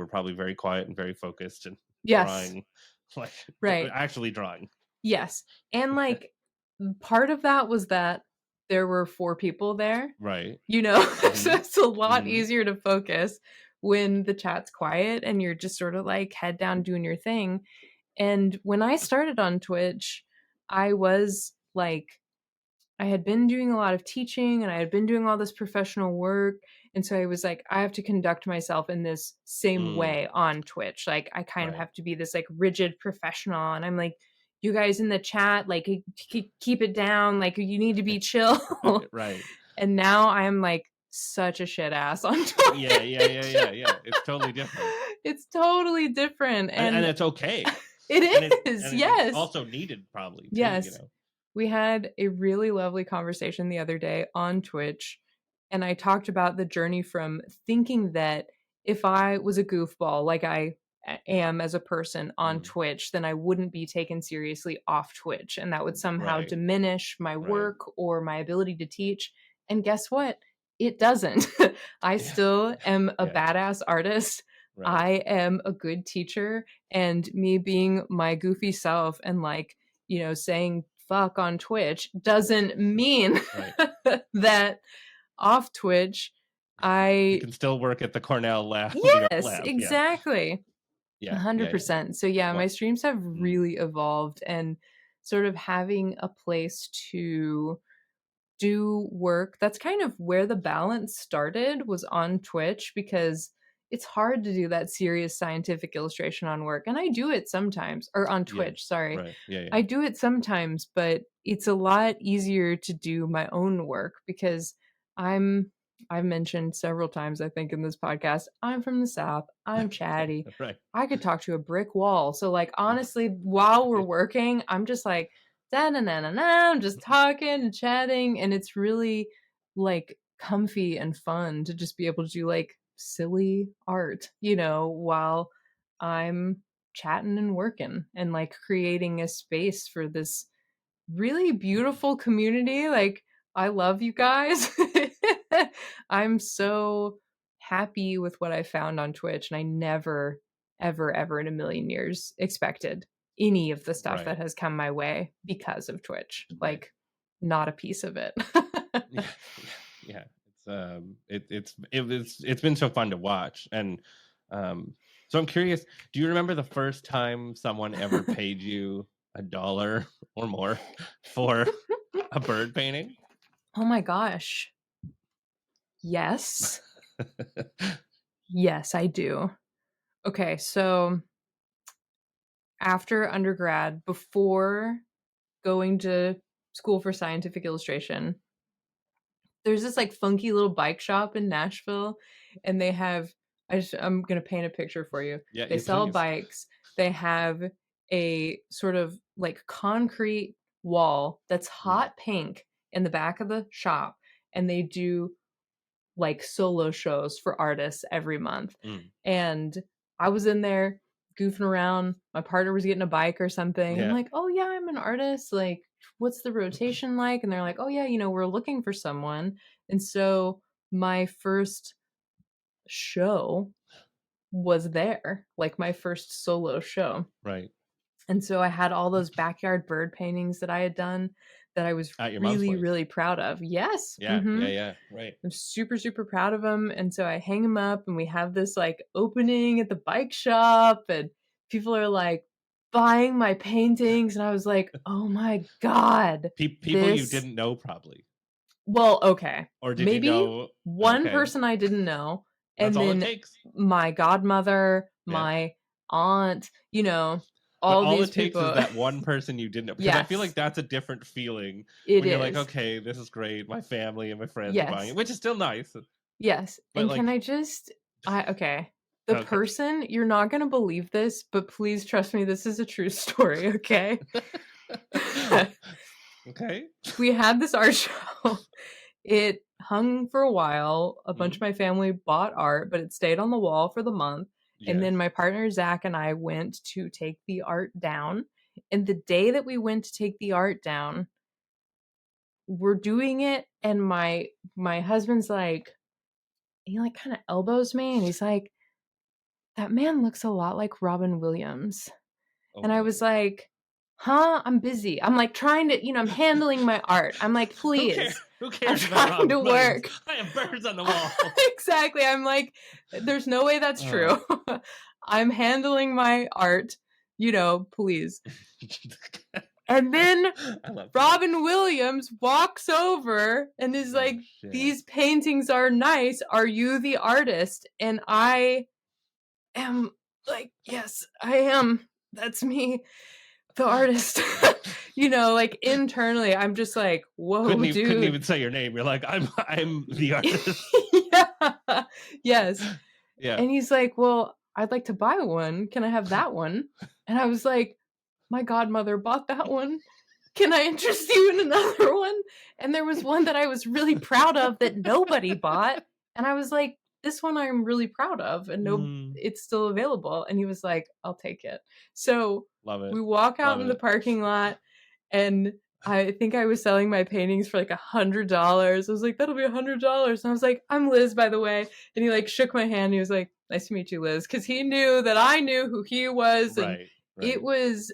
probably very quiet and very focused and Yes. drawing, like Right. actually drawing. Yes. And, like, part of that was that there were 4 people there, Right. so Hmm. it's a lot Hmm. easier to focus when the chat's quiet and you're just sort of like head down doing your thing. And when I started on Twitch, I was like, I had been doing a lot of teaching and I had been doing all this professional work. And so I was like, I have to conduct myself in this same Mm, way on Twitch. Like, I kind of right. have to be this like rigid professional. And I'm like, you guys in the chat, like, keep it down. Like, you need to be chill. Right. Right. And now I'm like such a shit ass on Yeah. Yeah. Yeah. Twitch. Yeah. Yeah. It's totally different. It's totally different. And And it's okay. it is. And it's Yes. also needed probably too, you Yes. know. We had a really lovely conversation the other day on Twitch, and I talked about the journey from thinking that if I was a goofball like I am as a person on Mm, Twitch, then I wouldn't be taken seriously off Twitch, and that would somehow right. diminish my Right. work or my ability to teach. And guess what? It doesn't. I Yeah. still am a Yeah. badass artist. Right. I am a good teacher, and me being my goofy self and like, saying fuck on Twitch doesn't mean Right. that off Twitch You I can still work at the Cornell lab, yes, lab. Yeah. exactly. Yeah. Yeah. Yeah. 100%. So yeah, my What? streams have Mm, really evolved, and sort of having a place to do work. That's kind of where the balance started, was on Twitch, because it's hard to do that serious scientific illustration on work. And I do it sometimes, or on yeah. Twitch, sorry. Right. Yeah. Yeah. I do it sometimes, but it's a lot easier to do my own work because I'm I've mentioned several times, I think, in this podcast, I'm from the South. I'm chatty. Right. I could talk to a brick wall. So like honestly, while we're working, I'm just like da na na na na. I'm just talking and chatting, and it's really like comfy and fun to just be able to do like silly art, while I'm chatting and working and like creating a space for this really beautiful community. Like, I love you guys. I'm so happy with what I found on Twitch, and I never, ever, ever in a million years expected any of the stuff Right. that has come my way because of Twitch. Right. Like, not a piece of it. Yeah. Yeah. It's been so fun to watch. And so I'm curious, do you remember the first time someone ever paid you $1 or more for a bird painting? Oh my gosh. Yes. Yes, I do. Okay, so after undergrad, before going to school for scientific illustration, there's this like funky little bike shop in Nashville, and they have I'm going to paint a picture for you. Yeah, They you sell please. bikes. They have a sort of like concrete wall that's Mm, hot pink in the back of the shop, and they do like solo shows for artists every month. mm, And I was in there goofing around. My partner was getting a bike or something. I'm yeah. like, "Oh yeah, I'm an artist. Like, what's the rotation like?" And they're like, "Oh yeah, we're looking for someone." And so my first show was there, like my first solo show. Right. And so I had all those backyard bird paintings that I had done that I was At your mom's really, place. really proud of. Yes. Yeah. Yeah. Mhm. Yeah. Right. I'm super, super proud of them. And so I hang them up, and we have this like opening at the bike shop, and people are like buying my paintings. And I was like, oh my God, People you this, didn't know probably. well, okay. Or did you Maybe know? one Okay. person I didn't know. That's And all it then takes. my godmother, Yeah. my aunt, But all all these it takes is people. that one person you didn't know, because I feel like Yes, that's a different feeling it when you're like, is. okay, this is great. My family and my friends are buying Yes. it, which is still nice. Yes, But and can like, I just okay. The okay. person, you're not gonna believe this, but please trust me, this is a true story, okay? Okay. We had this art show. It hung for a while. A bunch of Mm, my family bought art, but it stayed on the wall for the month. And yes. then my partner Zach and I went to take the art down. And the day that we went to take the art down, we're doing it, and my husband's like, he like kind of elbows me, and he's like, that man looks a lot like Robin Williams. Oh And I boy. was like, huh? I'm busy. I'm like trying to, I'm handling my art. I'm like, Who cares? please. Who I'm cares about trying to Robin Williams? work. I have birds on the wall. Exactly. I'm like, there's no way that's true. I'm handling my art, please. And then Robin Williams walks over and is like, shit. These paintings are nice. Are you the artist? And I am like, yes, I am. That's me, the artist. Like internally, I'm just like, whoa, dude. Couldn't even say your name. You're like, I'm the artist. Yeah. Yes. Yeah. And he's like, well, I'd like to buy one. Can I have that one? And I was like, my godmother bought that one. Can I interest you in another one? And there was one that I was really proud of that nobody bought. And I was like, this one I'm really proud of, and it's still available. And he was like, I'll take it. So Love it. We walk out in the parking lot, and I think I was selling my paintings for like $100. I was like, that'll be $100. And I was like, I'm Liz, by the way. And he like shook my hand. He was like, nice to meet you, Liz. Cause he knew that I knew who he was. And it was,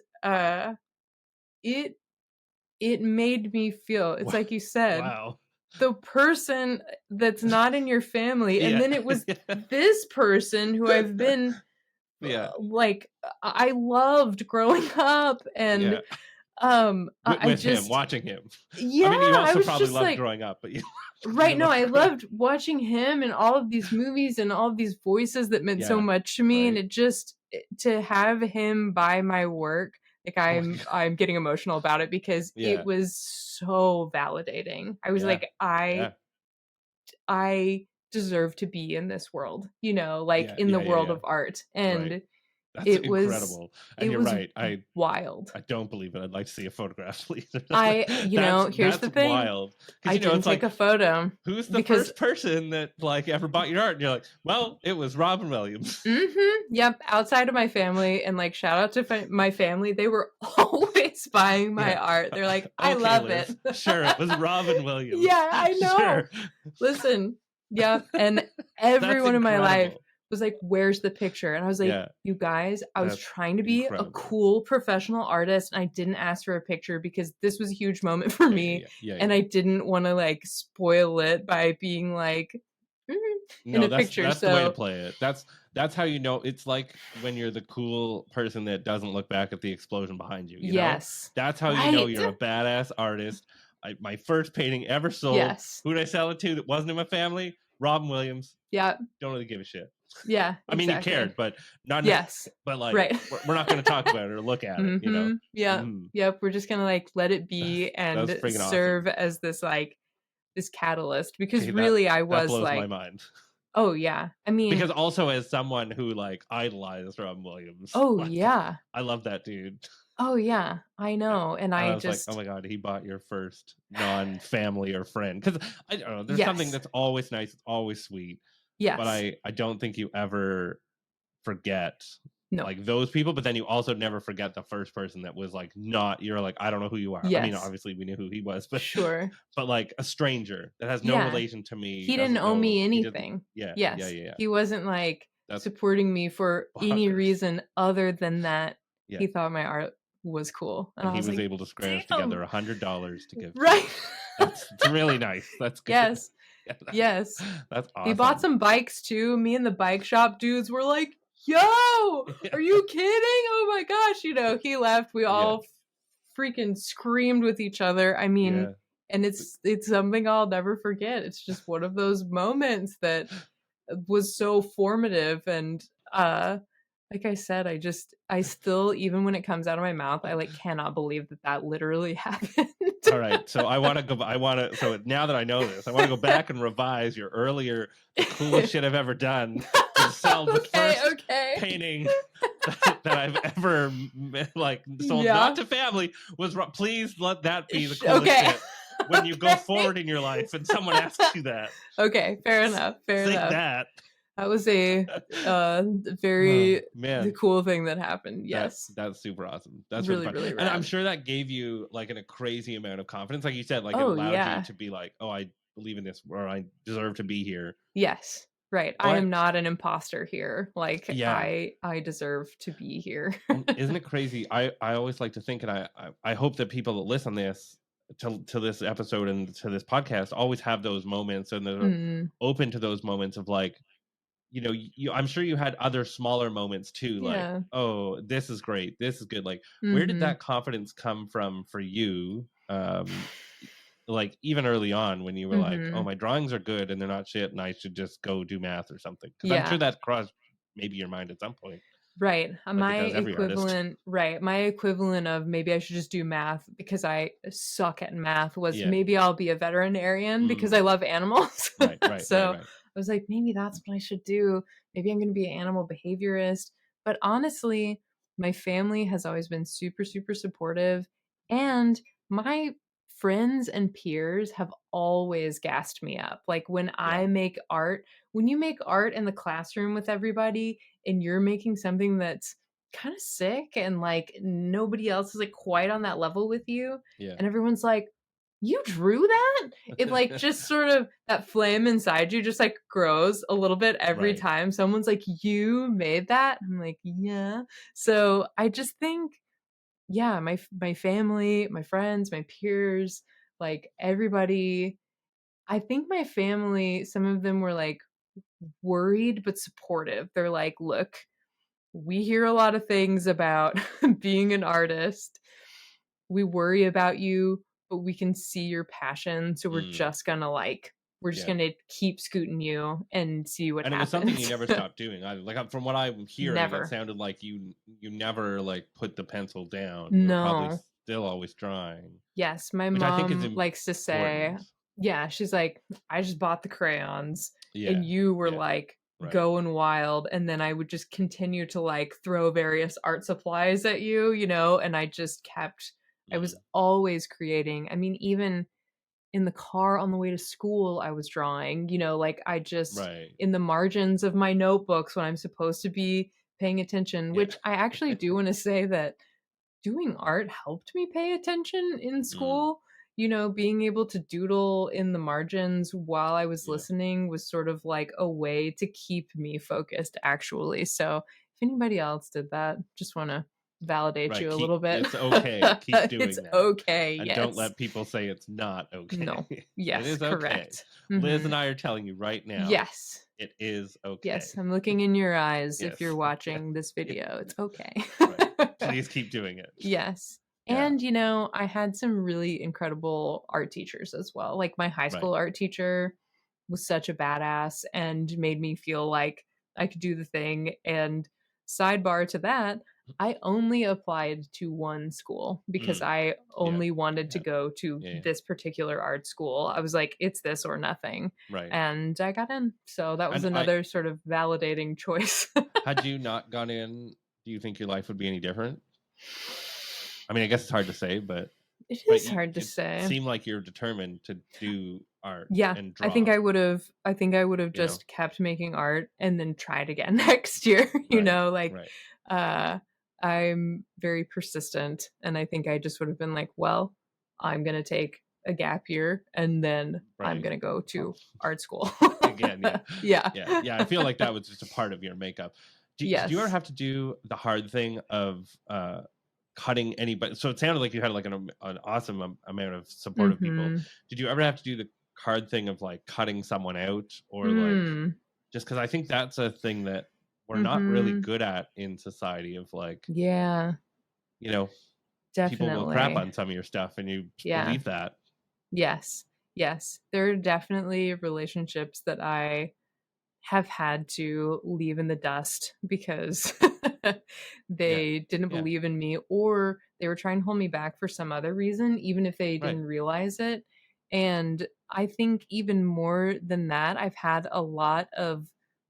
it made me feel, it's like you said, the person that's not in your family. And then it was this person who I've been like, I loved growing up, and with him, watching him. Yeah, I mean, you also probably loved like, growing up, but you right. No, I loved watching him and all of these movies and all of these voices that meant so much to me. And it just, to have him buy my work, like I'm getting emotional about it, because it was so validating. I was like, I deserve to be in this world, like in the world of art. And that's incredible. And you're right. Wild. I don't believe it. I'd like to see a photograph, please. Here's the thing. Wild. I didn't take a photo. Who's the first person that like ever bought your art? And you're like, well, it was Robin Williams. Yep. Outside of my family, and like shout out to my family, they were always buying my art. They're like, I love Liz. it. Sure, it was Robin Williams. Yeah, I know. Sure. Listen. Yep. And everyone in my life was like, where's the picture? And I was like, you guys, I was trying to be a cool professional artist, and I didn't ask for a picture because this was a huge moment for me. And I didn't want to like spoil it by being like in a picture. That's the way to play it. That's how you know. It's like when you're the cool person that doesn't look back at the explosion behind you. You know? That's how you know you're a badass artist. My first painting ever sold. Who did I sell it to that wasn't in my family? Robin Williams. Yeah. Don't really give a shit. Yeah. I mean, you cared, but not. But like, we're not going to talk about it or look at it. You know. Yeah. Yep. We're just gonna like let it be and serve as this like this catalyst, because really I was that blows like, my mind. Oh yeah. I mean, because also as someone who like idolized Robin Williams. Oh like, yeah. I love that dude. Oh yeah, I know. And I was just like, oh my god, he bought your first non-family or friend. Because I don't know, there's something that's always nice, it's always sweet. Yes. But I don't think you ever forget like those people, but then you also never forget the first person that was like not, you're like, I don't know who you are. I mean, obviously we knew who he was, but sure. But like a stranger that has no relation to me. He didn't owe me anything. Yeah. He wasn't like supporting me for any reason other than that he thought my art was cool. And he was able to scrounge together $100 to give. Right. It's really nice. That's good. Yes. Yes. That's awesome. He bought some bikes too. Me and the bike shop dudes were like, yo, are you kidding? Oh my gosh. He left. We all freaking screamed with each other. I mean, and it's something I'll never forget. It's just one of those moments that was so formative. And like I said, I still, even when it comes out of my mouth, I like cannot believe that literally happened. All right. So so now that I know this, I want to go back and revise your earlier, the coolest shit I've ever done. To sell the first painting that I've ever like sold not to family was, please let that be the coolest shit when you go forward in your life and someone asks you that. Okay. Fair enough. Fair enough. That was a very cool thing that happened. Yes. That's super awesome. That's really rad. And I'm sure that gave you like a crazy amount of confidence. Like you said, like it allowed you to be like, oh, I believe in this, or I deserve to be here. Yes. Right. I am not an imposter here. Like I deserve to be here. Isn't it crazy? I always like to think, and I hope that people that listen to this episode and to this podcast always have those moments, and they're Mm, open to those moments of like, I'm sure you had other smaller moments too, like, yeah. oh, this is great, this is good. Like, where did Mhm. that confidence come from for you? Like even early on when you were like, oh, Mhm. my drawings are good and they're not shit, and I should just go do math or something. Because I'm sure Yeah. that crossed maybe your mind at some point, Right. like it does every artist. My equivalent of maybe I should just do math because I suck at math was Yeah. maybe I'll be a veterinarian because I Mm. love animals. Right, right, right, So right. I was like, maybe that's what I should do. Maybe I'm going to be an animal behaviorist. But honestly, my family has always been super, super supportive. And my friends and peers have always gassed me up. Like Yeah, when you make art in the classroom with everybody, and you're making something that's kind of sick and like nobody else is like quite on that level with you yeah. and everyone's like, you drew that, it like just sort of that flame inside you just like grows a little bit every Right. time someone's like, you made that. I'm like, yeah. So I just think, yeah, my family, my friends, my peers, like everybody, I think my family, some of them were like worried but supportive. They're like, look, we hear a lot of things about being an artist. We worry about you, but we can see your passion. So Mm, we're just yeah. gonna keep scooting you and see what And it was something you happens. never stopped doing either. Like, from what I'm hearing, it Never. sounded like you never like put the pencil down. You were probably No. still always drawing, Yes, my which I think is mom likes to say, important. yeah, she's like, I just bought the crayons and Yeah, you were yeah, like right. going wild. And then I would just continue to like throw various art supplies at you, and I was Mm, always creating. I mean, even in the car on the way to school, I was drawing, like right. in the margins of my notebooks when I'm supposed to be paying attention, Yeah. which I actually do want to say that doing art helped me pay attention in Mm, school. Being able to doodle in the margins while I was yeah. listening was sort of like a way to keep me focused, actually. So, if anybody else did that, just want to validate Right. you a little bit. It's okay. Keep It's doing that. okay. And don't Yes. let people say it's not okay. No. It Yes. is okay. Correct. Liz Hmm. and I are telling you right now, Yes. it is Yes. okay. I'm looking in your eyes if you're Yes. Yeah. watching this Yeah. video. It's okay. Right. Please keep doing it. Yes. Yeah. And, I had some really incredible art teachers as well. Like my high Right. school art teacher was such a badass and made me feel like I could do the thing. And sidebar to that, I only applied to one school because Mm, I yeah. only wanted to Yeah. go to Yeah. Yeah. this particular art school. I was like, it's this or nothing. Right. And I got in. So that was And I another sort of validating choice. had you not gone in, do you think your life would be any different? I mean, I guess it's hard to say, It but is hard to it say. seemed like you're determined to do art Yeah, and I think draw, I would have you know? just kept making art and then tried again next year, Right. like, Right. uh, I'm very persistent, and I think I just would have been like, "Well, I'm gonna take a gap year, and then I'm Right. gonna go Oh, to art school." again, yeah. Yeah. Yeah. Yeah. I feel like that was just a part of your makeup. Did you ever Yes. have to do the hard thing of cutting anybody? So it sounded like you had like an awesome amount of supportive people. Mhm. Did you ever have to do the hard thing of like cutting someone out, or like, Mm. just because I think that's a thing that we're not really Mhm. good at in society, of like, Yeah, you know, people will crap definitely. on some of your stuff and you Yeah. believe that. Yes. Yes. There are definitely relationships that I have had to leave in the dust because Yeah. they didn't Yeah. believe in me or they were trying to hold me back for some other reason, even if they Right. didn't realize it. And I think even more than that, I've had a lot of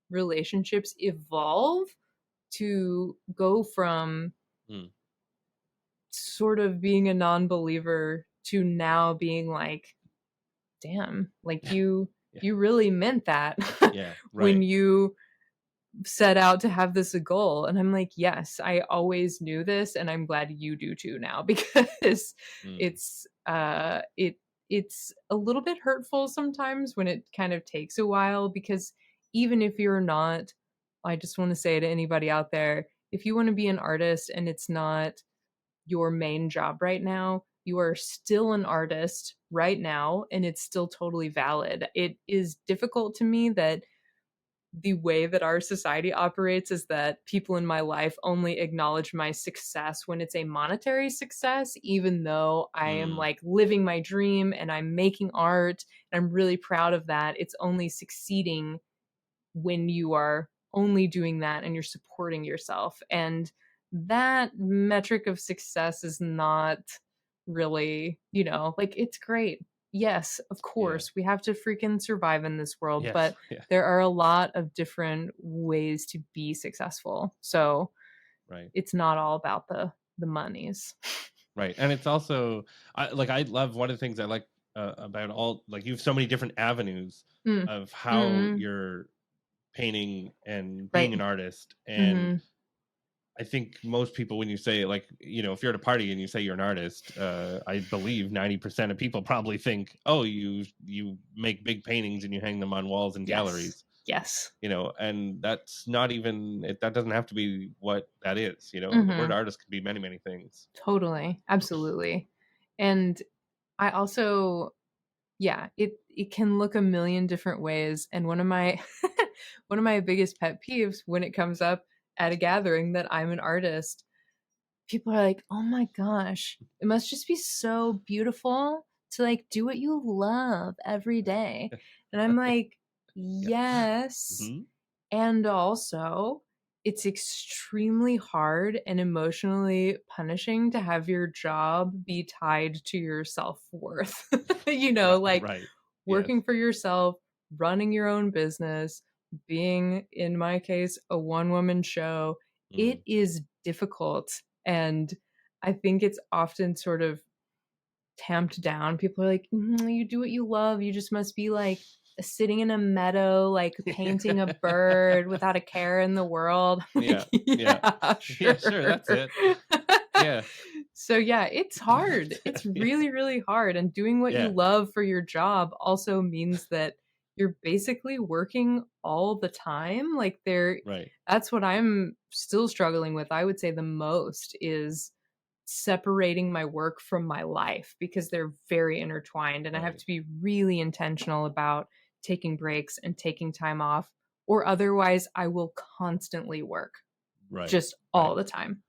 relationships evolve to go from Mm. sort of being a non believer to now being like, damn, like Yeah. you really meant that Yeah. when Right. you set out to have this a goal. And I'm like, yes, I always knew this and I'm glad you do too now because Mm. it's it's a little bit hurtful sometimes when it kind of takes a while because even if you're not, I just want to say to anybody out there, if you want to be an artist and it's not your main job right now, you are still an artist right now, and it's still totally valid. It is difficult to me that the way that our society operates is that people in my life only acknowledge my success when it's a monetary success, even though I am Mm, like living my dream and I'm making art and I'm really proud of that. It's only succeeding when you are only doing that and you're supporting yourself. And that metric of success is not really, like it's great. Yes, of yeah. course, we have to freaking survive in this world, Yes. but Yeah. there are a lot of different ways to be successful. So Right. it's not all about the monies. Right. And it's also, I love one of the things I like about all, like, you have so many different avenues Mm. of how Mm. you're painting and being Right. an artist. And Mhm. I think most people, when you say, like, if you're at a party and you say you're an artist, I believe 90% of people probably think, oh, you make big paintings and you hang them on walls and Yes. galleries, Yes. and that's not even that doesn't have to be what that is. The word Mhm. artist could be many, many things. Totally. Absolutely. And I also, yeah, it can look a million different ways, and one of my one of my biggest pet peeves when it comes up at a gathering that I'm an artist, people are like, "Oh my gosh, it must just be so beautiful to like do what you love every day." And I'm like, Yeah. "Yes, Hmm. and also, it's extremely hard and emotionally punishing to have your job be tied to your self-worth." Right. Like Right. Yes. working for yourself, running your own business, being, in my case, a one-woman show. Mm. It is difficult. And I think it's often sort of tamped down. People are like, You do what you love. You just must be like sitting in a meadow, like painting a bird without a care in the world." I'm like, Yeah. Yeah. yeah, Yeah. Sure. sure. That's it. Yeah. So, yeah, it's hard. It's Yeah. really, really hard. And doing what you Yeah. love for your job also means that you're basically working all the time. Like, Right. that's what I'm still struggling with. I would say the most is separating my work from my life because they're very intertwined, and I have Right. to be really intentional about taking breaks and taking time off, or otherwise I will constantly work Right. just all Right. the time,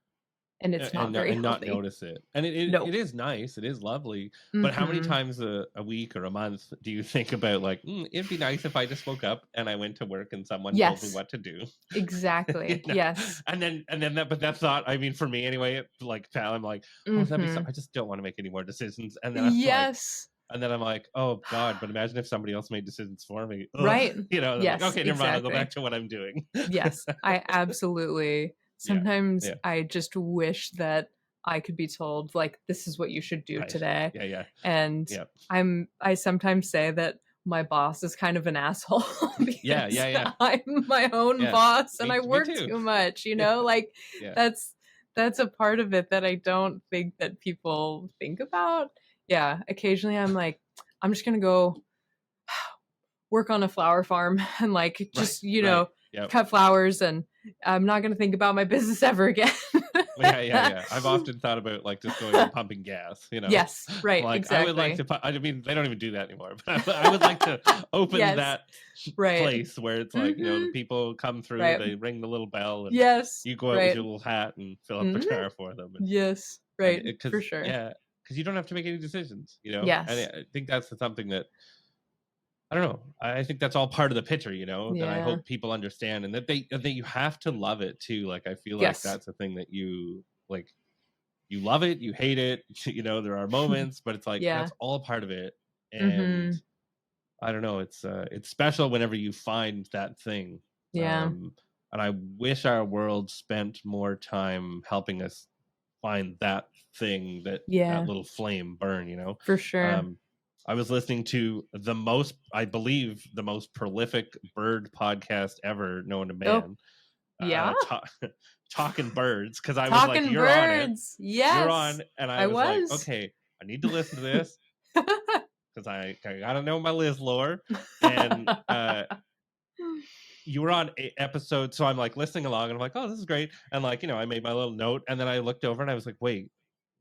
and it's not very And not healthy. notice it. And it No. is nice. It is lovely. But how many Mhm. times a week or a month do you think about, like, it'd be nice if I just woke up and I went to work and someone told me Yes. what to do. You Exactly. know? Yes. And then that, but that thought, I mean, for me anyway, like, pal, I'm like, oh, that'd be so, Mhm. I just don't want to make any more decisions. Yes. And then I'm like, oh God, but imagine if somebody else made decisions for me. Ugh. Right. And I'm like, Yes, okay, never mind. I'll go back exactly. to what I'm doing. Yes, I absolutely, Yeah. sometimes Yeah. I just wish that I could be told, like, "This is what you should do Right. today." Yeah. Yeah. And Yeah. I sometimes say that my boss is kind of an asshole Yeah. because Yeah. Yeah. I'm my own Yeah. boss and I Me work too. too much, Yeah. like, Yeah. that's that's a part of it that I don't think that people think about. Yeah, occasionally I'm like, "I'm just gonna go work on a flower farm and like Right. just Right. Yep. cut flowers, and I'm not going to think about my business ever again." Yeah. Yeah. Yeah. I've often thought about, like, just going and pumping gas. Yes, right, Like, I would like exactly. to. I mean, they don't even do that anymore. But I would like to open Yes, that right. place where it's like, the Mhm. people come through, Right. they ring the little bell, and Yes, you go out with right. your little hat and fill up the Mhm. car for them. Yes, And right, for because, sure. yeah, because you don't have to make any decisions. And Yes. I think that's something that, I don't know. I think that's all part of the picture, that I Yeah. hope people understand, and that you have to love it too. Like, I feel like Yes. that's a thing that like. You love it, you hate it. There are moments, but it's like Yeah. that's all part of it. And Mhm. I don't know. It's special whenever you find that thing. Yeah. Um, and I wish our world spent more time helping us find that thing, that Yeah, little flame burn. for sure. Um, I was listening to I believe, the most prolific bird podcast ever known to Oh, man, yeah? talking birds, because I was like, Talking you're on it, birds. you're Yes, on, and I I was like, was. okay, I need to listen to this because I gotta know my Liz lore. And you were on a episode, so I'm like listening along, and I'm like, oh, this is great. And, like, I made my little note, and then I looked over and I was like, wait,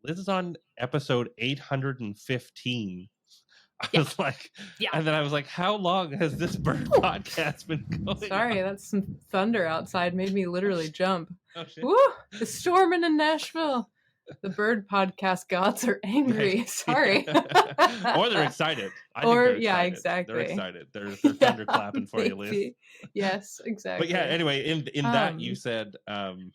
Liz is on episode 815. I Yeah. was like, Yeah. and then I was like, how long has this bird podcast been going Sorry, on? that's some thunder outside. Made me literally jump. Oh shit. Woo! It's storming in Nashville. The bird podcast gods are angry. Sorry. Or they're excited. I think Or they're yeah, excited. exactly. They're excited. They're Yeah, thunder clapping for you, Liz. maybe. Yes, exactly. But yeah, anyway, in that you Um,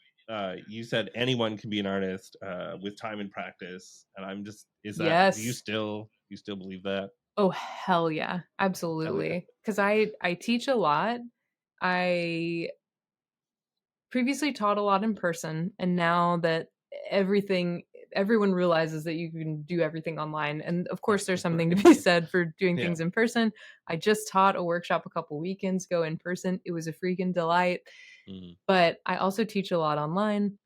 said anyone can be an artist with time and practice, and I'm just do you yes. still believe that? Oh hell yeah, Hell yeah. absolutely. Because I teach a lot. I previously taught a lot in person, and now that everyone realizes that you can do everything online, and of course there's something to be said for doing Yeah. things in person. I just taught a workshop a couple weekends ago in person. It was a freaking delight. But I also teach a lot online,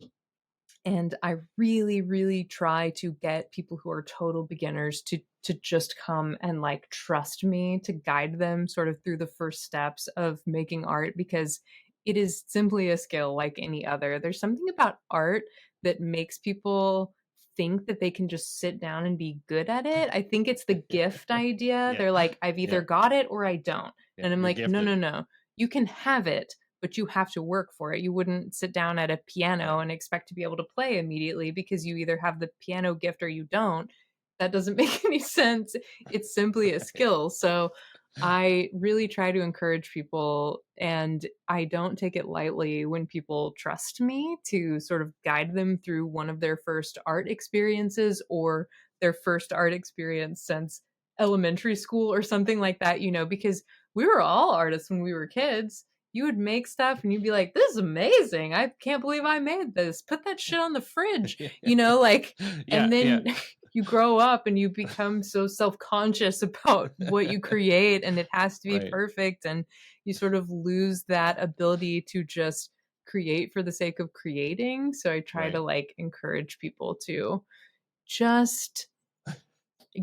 and I really, really try to get people who are total beginners to just come and like trust me to guide them sort of through the first steps of making art, because it is simply a skill like any other. There's something about art that makes people think that they can just sit down and be good at it. I think it's the gift idea. Yeah. They're like, I've either got it or I don't. Yeah, And I'm you're like, no, gifted. no, no. You can have it, but you have to work for it. You wouldn't sit down at a piano and expect to be able to play immediately because you either have the piano gift or you don't. That doesn't make any sense. It's simply a skill. So I really try to encourage people, and I don't take it lightly when people trust me to sort of guide them through one of their first art experiences, or their first art experience since elementary school or something like that, because we were all artists when we were kids. You would make stuff and you'd be like, this is amazing. I can't believe I made this. Put that shit on the fridge, like, Yeah, and then yeah. you grow up and you become so self-conscious about what you create, and it has to be Right. perfect, and you sort of lose that ability to just create for the sake of creating. So I try to like encourage people to just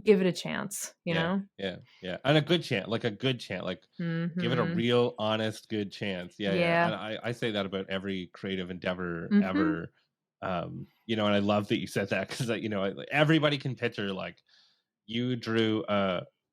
give it a chance, Yeah, and a good chance, like give it a Mhm. real honest good chance. And Yeah. I say that about every creative endeavor Mhm. ever. And I love that you said that, because everybody can picture, like, you drew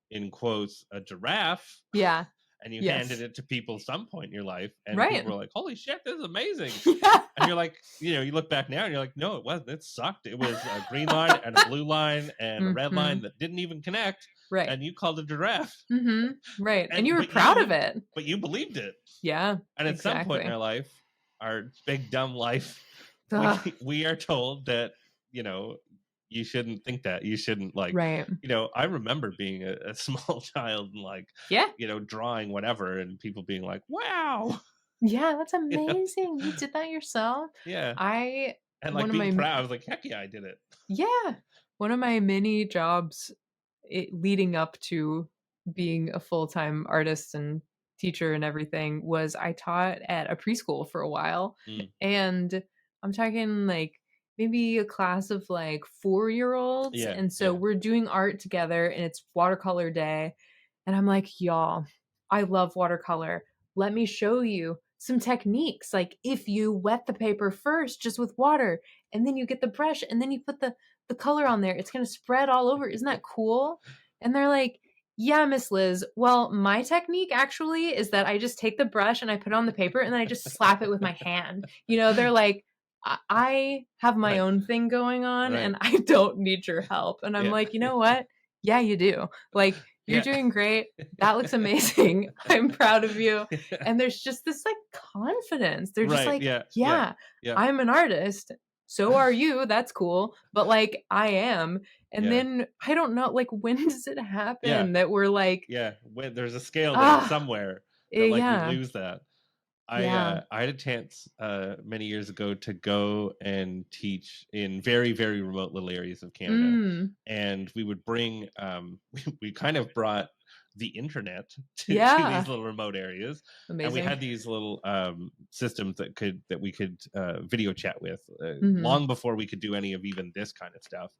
in quotes a giraffe, Yeah. and you handed Yes. it to people some point in your life, and Right. people were like, holy shit, this is amazing. Yeah. And you're like, you look back now and you're like, no, it wasn't. It sucked. It was a green line and a blue line and a red line Mhm. that didn't even connect. Right. And you called it a giraffe. Mhm. Right. And you were but proud of it. But you believed it. Yeah. And at some point in Exactly. our life, our big dumb life, Ugh. we are told that, you shouldn't think that. You shouldn't, like, Right. I remember being a small child and, like, Yeah. drawing whatever, and people being like, wow. Yeah, that's You know? amazing. You did that yourself? Yeah. I And, like, one of being my proud. I was like, heck yeah, I did it. Yeah. One of my many jobs leading up to being a full-time artist and teacher and everything was I taught at a preschool for a while. And I'm talking like maybe a class of like 4-year-olds. Yeah, And so we're doing art together and it's watercolor day. And I'm like, y'all, I love watercolor. Let me show you some techniques. Like if you wet the paper first just with water, and then you get the brush and then you put the color on there, it's going to spread all over. Isn't that cool? And they're like, yeah, Miss Liz. Well, my technique actually is that I just take the brush and I put it on the paper and then I just slap it with my hand. They're like, I have my Right. own thing going on Right. and I don't need your help. And I'm Yeah. like, you know what? Yeah, you do. Like, you're doing great. That looks amazing. I'm proud of you. And there's just this like confidence. They're just like, yeah, I'm an artist. So are you. That's cool. But like, I am. And then I don't know, like, when does it happen that we're like, when there's a scale there somewhere that, like, yeah, we lose that. yeah, I had a chance many years ago to go and teach in very, very remote little areas of Canada, and we would bring we kind of brought the internet to these little remote areas. amazing. And we had these little systems that we could video chat with long before we could do any of even this kind of stuff.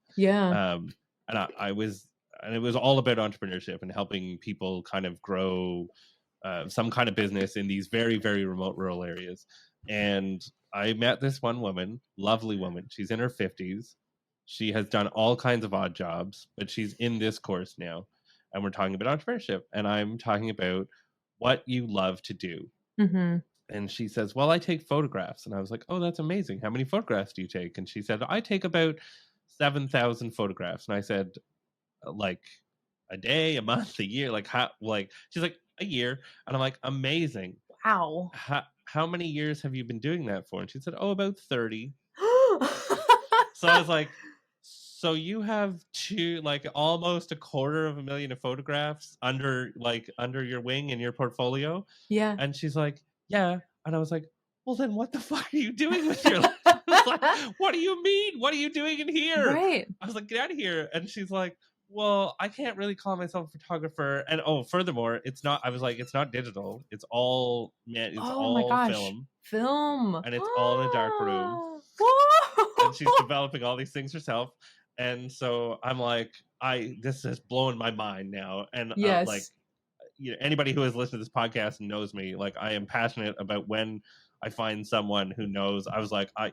And it was all about entrepreneurship and helping people kind of grow some kind of business in these very, very remote rural areas. And I met this one woman, lovely woman. She's in her 50s, She has done all kinds of odd jobs, but she's in this course now. And we're talking about entrepreneurship. And I'm talking about what you love to do. Mm-hmm. And she says, well, I take photographs. And I was like, oh, that's amazing. How many photographs do you take? And she said, I take about 7,000 photographs. And I said, like a day, a month, a year? Like how, like, she's like, a year. And I'm like, amazing. Wow. How many years have you been doing that for? And she said, oh, about 30. So I was like, so you have almost 250,000 of photographs under your wing in your portfolio? Yeah. And she's like, yeah. And I was like, well, then what the fuck are you doing with your life? I was like, what do you mean? What are you doing in here? Right. I was like, get out of here. And she's like, well, I can't really call myself a photographer. And furthermore, it's not, I was like, it's not digital. It's all, man, it's Oh my all gosh. film. Film. And it's all in a dark room. And she's developing all these things herself. And so I'm like, this is blowing my mind now. And Yes. Anybody who has listened to this podcast and knows me, like, I am passionate about when I find someone who knows. I was like, I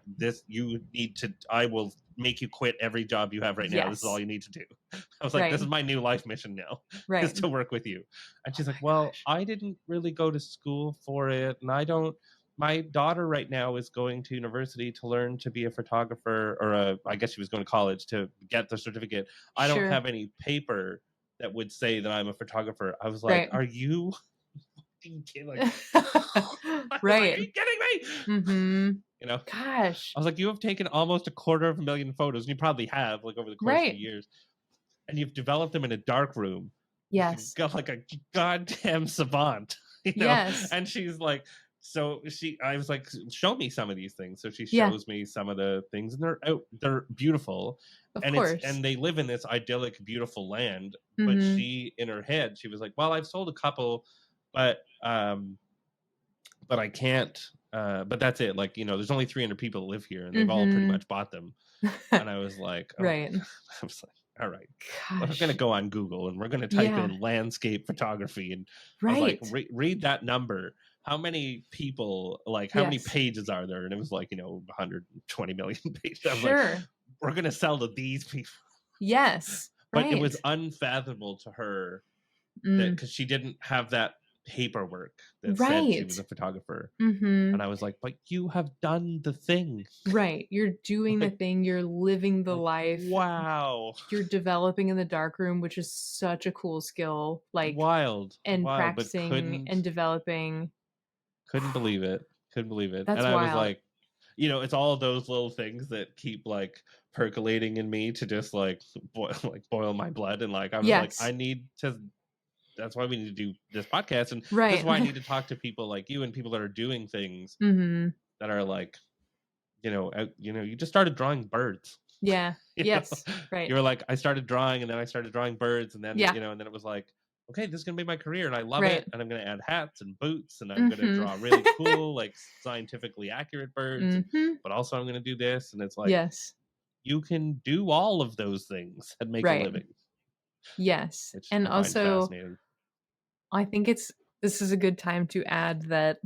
will make you quit every job you have right now. This is all you need to do. I was like, Right. this is my new life mission now, Right. is to work with you. And she's Oh like, my well, gosh. I didn't really go to school for it. And my daughter right now is going to university to learn to be a photographer, or I guess she was going to college to get the certificate. I don't Sure. have any paper that would say that I'm a photographer. I was like, Right. are you kidding? Like, right. Like, are you kidding me? Mm-hmm. You know, Gosh. I was like, you have taken almost 250,000 photos, and you probably have, like, over the course of the years, and you've developed them in a dark room. Yes. You've got like a goddamn savant, you know? Yes. And she's like, I was like, show me some of these things. So she shows me some of the things, and they're beautiful. Of And course. and they live in this idyllic, beautiful land. Mm-hmm. But she, in her head, she was like, well, I've sold a couple, but I can't, but that's it. Like, there's only 300 people that live here, and they've all pretty much bought them. And I was like, oh. Right. I was like, all right, Gosh. we're going to go on Google, and we're going to type in landscape photography. And I was like, read that number. How many people, like, how many pages are there? And it was like, 120 million pages. I was like, we're going to sell to these people. Yes. But it was unfathomable to her because she didn't have that paperwork that said she was a photographer. Mm-hmm. And I was like, but you have done the thing. Right. You're doing the thing. You're living the life. Wow. You're developing in the darkroom, which is such a cool skill. Like, wild. Practicing and developing. Couldn't believe it. That's and I wild. was like, it's all those little things that keep like percolating in me to just like boil my blood. And like, I was like, I need to, that's why we need to do this podcast. And that's why I need to talk to people like you and people that are doing things that are like, you just started drawing birds. Yeah. Yes. Right. You were like, I started drawing, and then I started drawing birds, and then, and then it was like, okay, this is going to be my career, and I love it. And I'm going to add hats and boots, and I'm going to draw really cool, like scientifically accurate birds, but also I'm going to do this. And it's like, you can do all of those things and make a living. Yes. And also, I think this is a good time to add that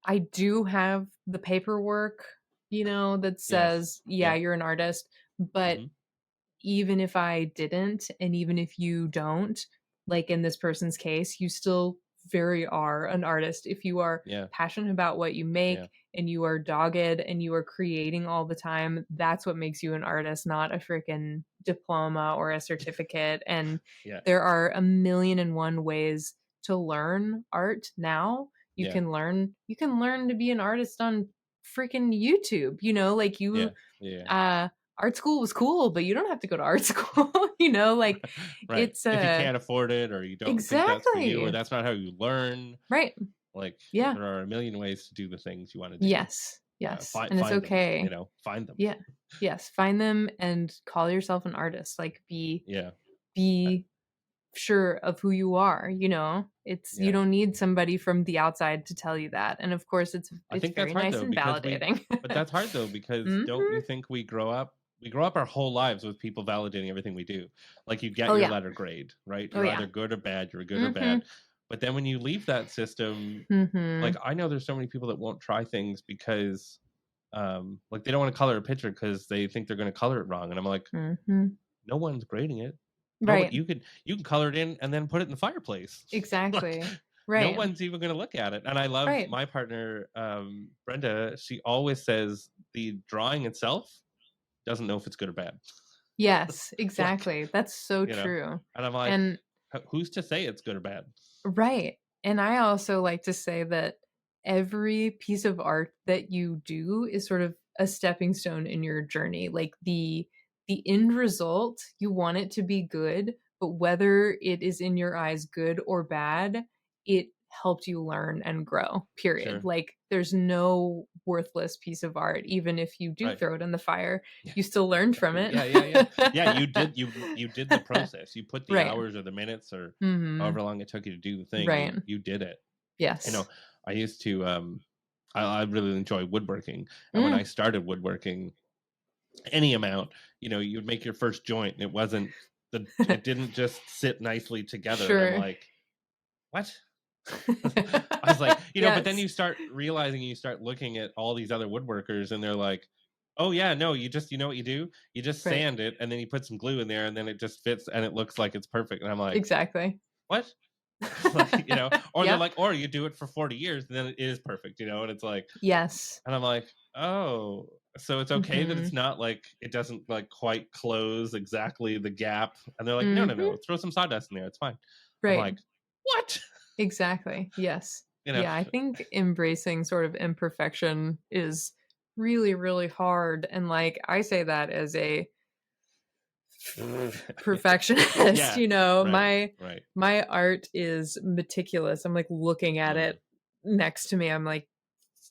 I do have the paperwork, that says, you're an artist. But even if I didn't, and even if you don't, like in this person's case, you still are an artist. If you are passionate about what you make and you are dogged and you are creating all the time, that's what makes you an artist, not a freaking diploma or a certificate. And there are 1,000,001 ways to learn art now. You can learn to be an artist on freaking YouTube, like you art school was cool, but you don't have to go to art school, like it's if you can't afford it, or you don't think that's for you, or that's not how you learn. Right. Like, there are 1,000,000 ways to do the things you want to do. Yes. And it's okay. Them, find them. Yeah. Yes. Find them and call yourself an artist. Like be sure of who you are, it's you don't need somebody from the outside to tell you that. And of course it's very nice and validating. But that's hard though, because don't you think we grow up our whole lives with people validating everything we do? Like, you get your letter grade, right? You're either good or bad, you're good or bad. But then when you leave that system, like, I know there's so many people that won't try things because like they don't want to color a picture because they think they're going to color it wrong, and I'm like, Mm-hmm. no one's grading it. Nobody, Right. you can color it in and then put it in the fireplace. Like, Exactly. no Right. one's even going to look at it. And I love Right. my partner, Brenda. She always says the drawing itself doesn't know if it's good or bad. Yes, Like, exactly. That's so you know, true. and I'm like, And who's to say it's good or bad? right. And I also like to say that every piece of art that you do is sort of a stepping stone in your journey. Like the end result, you want it to be good, but whether it is in your eyes good or bad, it helped you learn and grow. Period. Sure. Like there's no worthless piece of art even if you do Right. throw it in the fire, Yeah. you still learned from Exactly. it. Yeah, you did the process. You put the Right. hours or the minutes or Mhm. however long it took you to do the thing. Right. You did it. You know, Yes. I used to I really enjoy woodworking. And when I Mm, started woodworking, any amount, you'd make your first joint and it didn't just sit nicely together. And I'm sure. like, what? I was like, but then Yes. you start realizing, you start looking at all these other woodworkers and they're like, oh yeah, no, you know what you do? You just Right. sand it and then you put some glue in there and then it just fits and it looks like it's perfect. And I'm like, Exactly. what? Like, or they're Yep. like, or you do it for 40 years and then it is perfect, and it's like, Yes. and I'm like, oh, so it's okay that it's Mhm. not like it doesn't like quite close exactly the gap. And they're like, no, no, Mhm. no, throw some sawdust in there. It's fine. I'm Right. like, what? Exactly. Yes. You know, Yeah, I think embracing sort of imperfection is really, really hard. And like I say that as a perfectionist, yeah, right, right, my art is meticulous. I'm like looking at mm, it next to me. I'm like,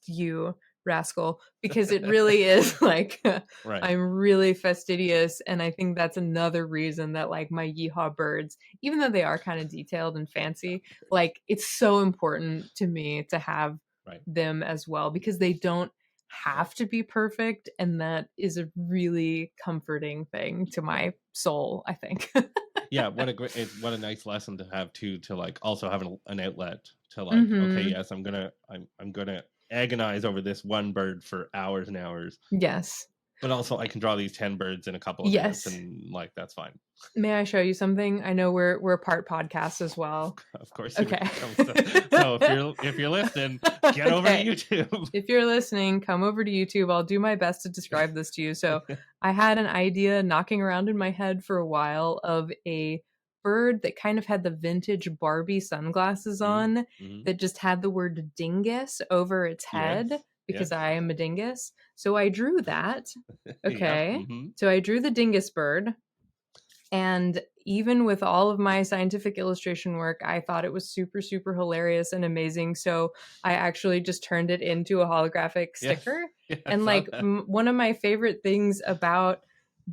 you rascal, because it really is like right, I'm really fastidious, and I think that's another reason that like my yeehaw birds, even though they are kind of detailed and fancy, like it's so important to me to have right. them as well because they don't have to be perfect, and that is a really comforting thing to my soul, I think. Yeah, what a nice lesson to have too, to like also have an outlet to like, okay, Mhm. yes, I'm gonna agonize over this one bird for hours and hours, Yes. but also I can draw these 10 birds in a couple of minutes Yes. and like that's fine. May I show you something? I know we're part podcast as well. Of course you Okay. so if you're listening, get over to Okay. YouTube. If you're listening, come over to YouTube. I'll do my best to describe this to you. So, I had an idea knocking around in my head for a while of a bird that kind of had the vintage Barbie sunglasses Mm, on mhm. that just had the word dingus over its head Yes, because I yes. am a dingus. So, I drew that. Yep, Okay. mhm. So, I drew the dingus bird. And even with all of my scientific illustration work, I thought it was super, super hilarious and amazing. So I actually just turned it into a holographic Yeah. sticker. Yeah, I And saw like that. one of my favorite things about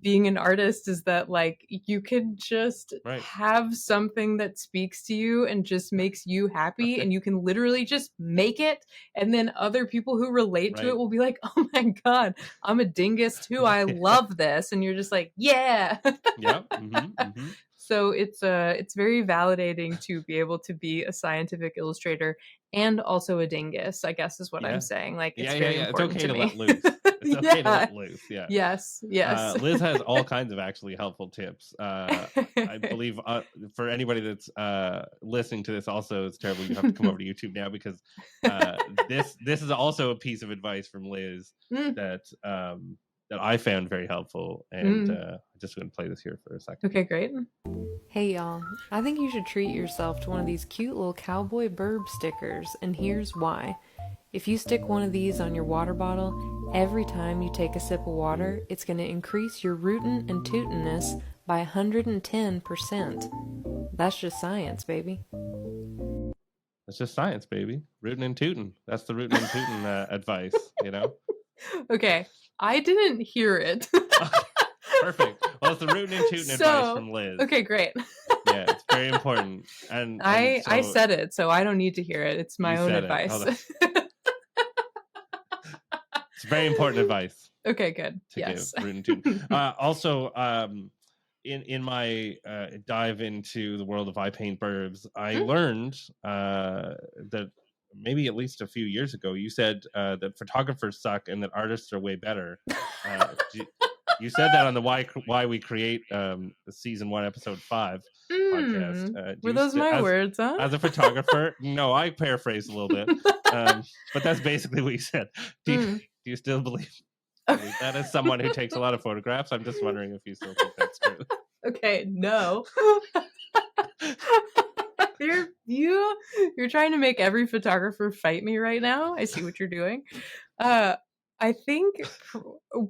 being an artist is that like you can just Right, have something that speaks to you and just makes you happy and you can literally just make it, and then other people who relate to it right. will be like, oh my god, I'm a dingus too, I Yeah. love this, and you're just like, yeah. Yep, mhm, mhm. So it's very validating to be able to be a scientific illustrator and also a dingus, I guess is what I'm Yeah. saying. Like it's Yeah, very yeah, it's important okay to to let me. loose. It's okay to Yeah. let loose, yeah. Yes. Yes. Liz has all kinds of actually helpful tips. I believe for anybody that's listening to this, also, it's terrible. You have to come over to YouTube now because uh, this is also a piece of advice from Liz Mm, that I found very helpful, and mm. I'm just going to play this here for a second. Okay, great. Hey y'all, I think you should treat yourself to one of these cute little cowboy burb stickers, and here's why. If you stick one of these on your water bottle, every time you take a sip of water, it's going to increase your rootin' and tootin'ness by 110%. That's just science, baby. It's just science, baby. Rootin' and tootin'. That's the rootin' and tootin' advice. Okay, I didn't hear it. Okay, perfect. Well, it's the rootin' and tootin' advice So, from Liz. okay, great. Yeah, it's very important. And I so said it, so I don't need to hear it. It's you my own said it. Oh, advice. it's very important advice Okay, good. to give. Yes. Rootin' and tootin'. Also, in my dive into the world of I Paint Burbs, I Mm, learned that maybe at least a few years ago, you said that photographers suck and that artists are way better. You, you said that on the why we create season 1 episode 5 podcast. Do Were you those my words, huh? as a photographer? No, I paraphrased a little bit, but that's basically what you said. Do you still believe that as someone who takes a lot of photographs? I'm just wondering if you still think that's true. Okay, no. You're trying to make every photographer fight me right now. I see what you're doing. I think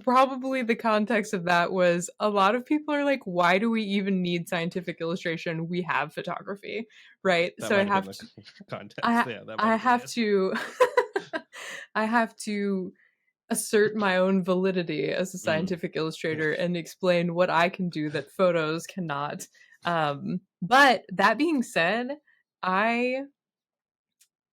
probably the context of that was a lot of people are like, why do we even need scientific illustration? We have photography, right? That So might have been the context. I have to I have to assert my own validity as a scientific illustrator and explain what I can do that photos cannot. But that being said, I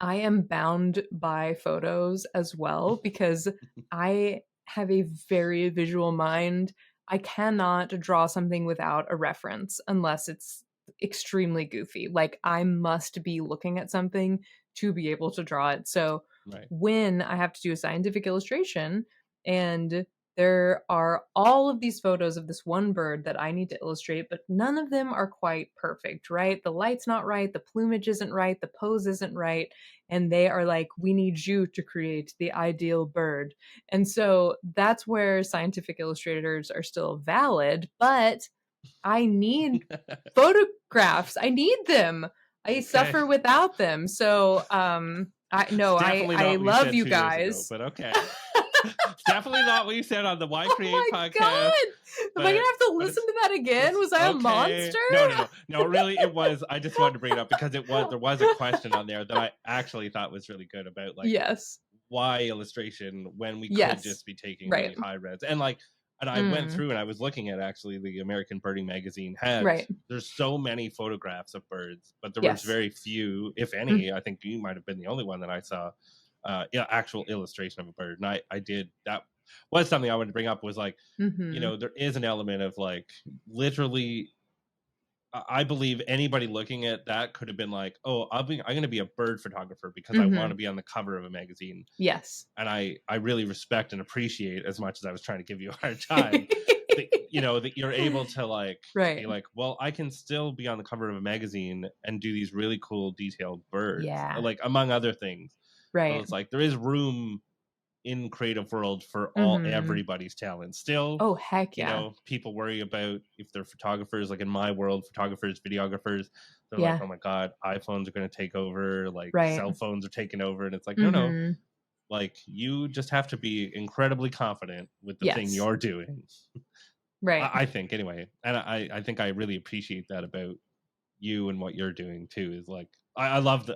am bound by photos as well because I have a very visual mind. I cannot draw something without a reference unless it's extremely goofy. Like I must be looking at something to be able to draw it. So Right. when I have to do a scientific illustration and there are all of these photos of this one bird that I need to illustrate, but none of them are quite perfect, right? The light's not right, the plumage isn't right, the pose isn't right, and they are like, we need you to create the ideal bird. And so that's where scientific illustrators are still valid, but I need photographs. I need them. I suffer without them. So I love you guys. Ago, but okay. Definitely not what you said on the Why Create podcast. God. Am I gonna have to listen to that again? Was I a monster? No, really, it was. I just wanted to bring it up because there was a question on there that I actually thought was really good about why illustration when we could just be taking really high res and I went through and I was looking at actually the American Birding magazine had there's so many photographs of birds, but there was very few, if any. I think you might have been the only one that I saw actual illustration of a bird. And I did, that was something I wanted to bring up was there is an element of literally I believe anybody looking at that could have been like, oh, I'm going to be a bird photographer because I want to be on the cover of a magazine. Yes. And I really respect and appreciate, as much as I was trying to give you a hard time, that you're able to be like, well, I can still be on the cover of a magazine and do these really cool detailed birds, among other things. Right. So it's like there is room in creative world for everybody's talent still. Oh heck yeah. People worry about if they're photographers, like in my world, photographers, videographers, they're like, oh my god, iPhones are going to take over, cell phones are taking over, and it's like no, you just have to be incredibly confident with the thing you're doing. Right. I think anyway, and I think I really appreciate that about you and what you're doing too, is I love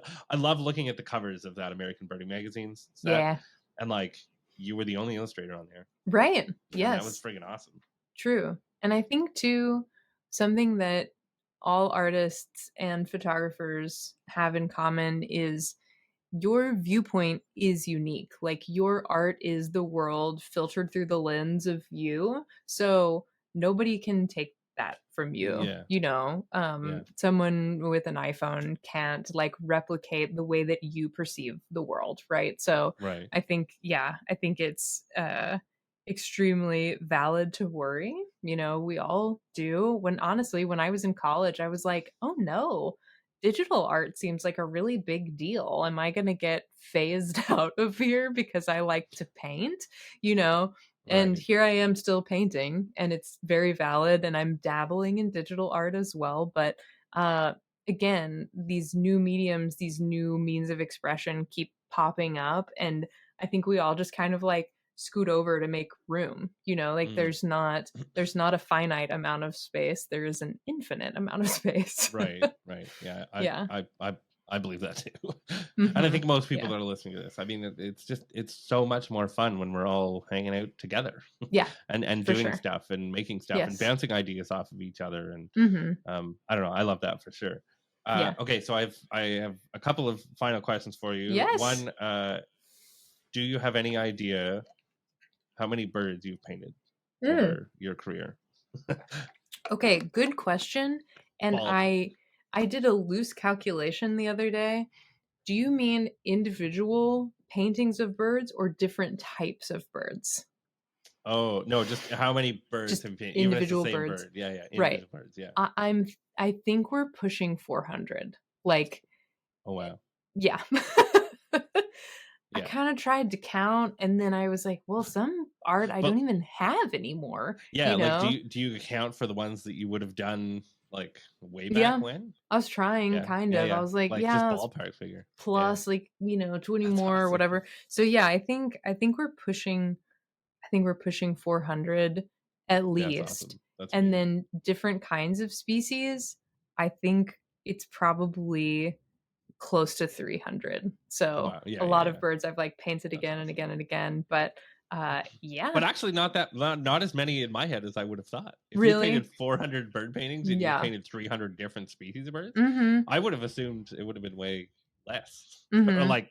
looking at the covers of that American Birding magazines set, and you were the only illustrator on there, right? Yes, that was friggin' awesome. True. And I think too, something that all artists and photographers have in common is your viewpoint is unique. Like your art is the world filtered through the lens of you. So nobody can take that from you. Someone with an iPhone can't replicate the way that you perceive the world, right? So I think it's extremely valid to worry. We all do. When I was in college, I was like, oh no, digital art seems like a really big deal. Am I going to get phased out of here because I like to paint? And here I am still painting, and it's very valid, and I'm dabbling in digital art as well. But again, these new mediums, these new means of expression keep popping up, and I think we all just kind of scoot over to make room. There's not a finite amount of space, there is an infinite amount of space. right I believe that too. And I think most people that are listening to this, I mean, it's so much more fun when we're all hanging out together and doing stuff and making stuff and bouncing ideas off of each other, and I don't know, I love that for sure. Okay, so I have a couple of final questions for you. One, do you have any idea how many birds you've painted over your career? Okay, good question. And I did a loose calculation the other day. Do you mean individual paintings of birds or different types of birds? Oh, no, just how many birds Just have you painted? Even if it's the individual same birds. bird. Yeah, yeah, Right. individual birds. Yeah. I'm I think we're pushing 400. Like, Oh, wow. yeah. I Yeah. kind of tried to count and then I was like, well, some art I don't But even have anymore, yeah, you like, know? do you account for the ones that you would have done like way back Yeah. when? I was trying Yeah, kind yeah, of. I yeah. was like, Like just yeah, it's ballpark figure. Yeah, plus like, 20 that's more or awesome. whatever. So yeah, I think we're pushing 400 at That's least. awesome. That's And amazing. then different kinds of species, I think it's probably close to 300. So Wow. Yeah, a yeah, lot of yeah. birds I've like painted That's again and awesome. again and again. But yeah, But actually, not as many in my head as I would have thought. If you painted really. 400 bird paintings and you Yeah. painted 300 different species of birds, Mm-hmm. I would have assumed it would have been way less. Or Mm-hmm. like,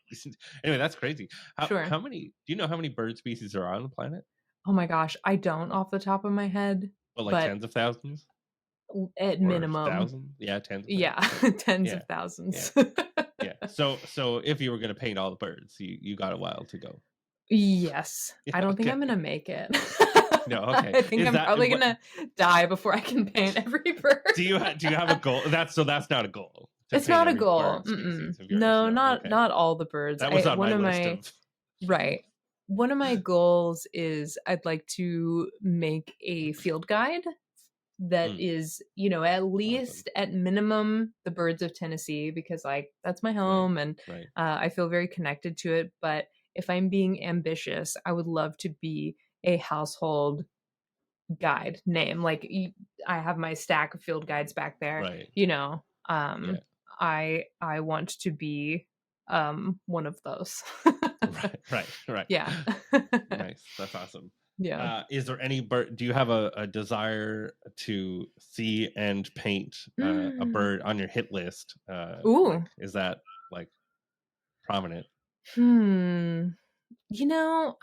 anyway, that's crazy. Sure. How many? Do you know how many bird species are on the planet? Oh my gosh, I don't off the top of my head, Well, like but tens of thousands at or minimum, thousands? Yeah, tens of yeah, thousands. tens Yeah, of yeah, thousands. yeah. So if you were going to paint all the birds, you got a while to go. Yes. I Yeah. don't think I'm Okay. gonna make it. No. Okay. I think Is I'm that probably what? gonna die before I can paint every bird. Do you have a goal? That's not a goal to It's paint not a every goal. bird Mm-mm. species of yours. No, No. not Okay. not all the birds. That was I on one my of list my of. right. One of my goals is I'd like to make a field guide that Mm, is, at awesome. least at minimum the birds of Tennessee because like that's my Right. home and Right. I feel very connected to it. But if I'm being ambitious, I would love to be a household guide name. Like I have my stack of field guides back there. Right. You know, Yeah. I want to be one of those. Right. Right. Right. Yeah. Nice. That's awesome. Yeah. Is there any bird? Do you have a desire to see and paint a Mm. bird on your hit list? Like, Ooh. is that like prominent? Hmm. You know,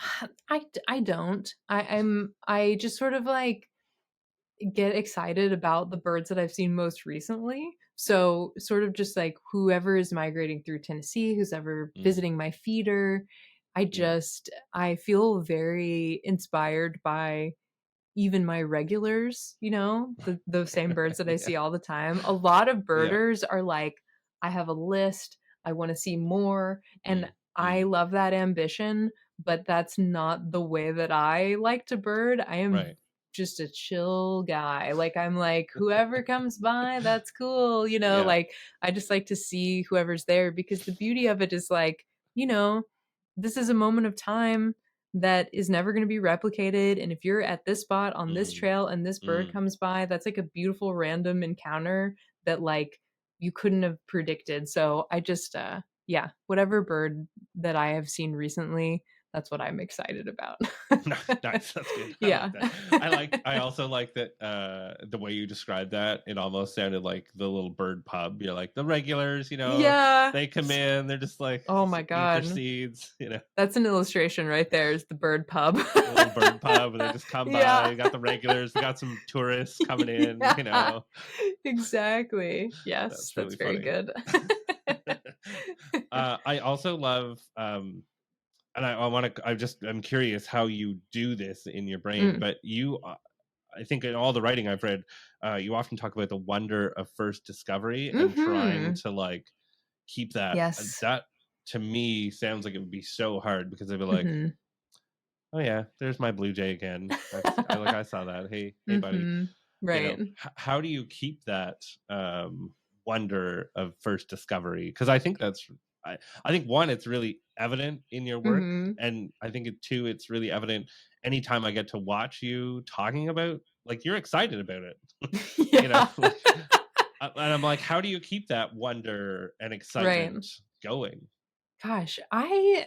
I don't. I just sort of like get excited about the birds that I've seen most recently. So, sort of just like whoever is migrating through Tennessee, who's ever Mm, visiting my feeder, yeah. I feel very inspired by even my regulars, those same birds that I Yeah. see all the time. A lot of Yeah. birders are like, I have a list, I want to see more. And Mm, I mm, love that ambition, but that's not the way that I like to bird. I am right. just a chill guy. Like, I'm like, whoever comes by, that's cool. Yeah. Like, I just like to see whoever's there because the beauty of it is like, you know, this is a moment of time that is never going to be replicated. And if you're at this spot on this Mm, trail and this bird mm. comes by, that's like a beautiful random encounter that like you couldn't have predicted. So I just, yeah, whatever bird that I have seen recently, that's what I'm excited about. Nice, that's good. I Yeah. like that. I also like that the way you described that, it almost sounded like the little bird pub. You're like the regulars, Yeah. they come in, they're just like Oh my eat their God. seeds, That's an illustration right there is the bird pub. a little bird pub, and they just come by. Yeah. You got the regulars, we got some tourists coming in, Yeah. Exactly. Yes, That's that's really very funny. good. I also love and I want to I'm curious how you do this in your brain, Mm. but I think in all the writing I've read, you often talk about the wonder of first discovery and trying Mhm. to like keep that. Yes. That to me sounds like it would be so hard because I'd be like, Mhm. oh yeah, there's my blue jay again. I saw that. Hey buddy. Mhm. Right. How do you keep that wonder of first discovery? Because I think I think one, it's really evident in your work, Mhm. and I think two, it's really evident anytime I get to watch you talking about, like, you're excited about it. Yeah. Like, and I'm like, how do you keep that wonder and Right. excitement going? Gosh, I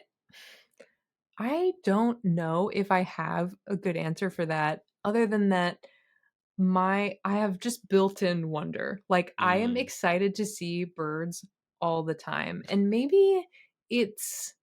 don't know if I have a good answer for that other than that I have just built-in wonder. Like I am Mm, excited to see birds all the time. And maybe it's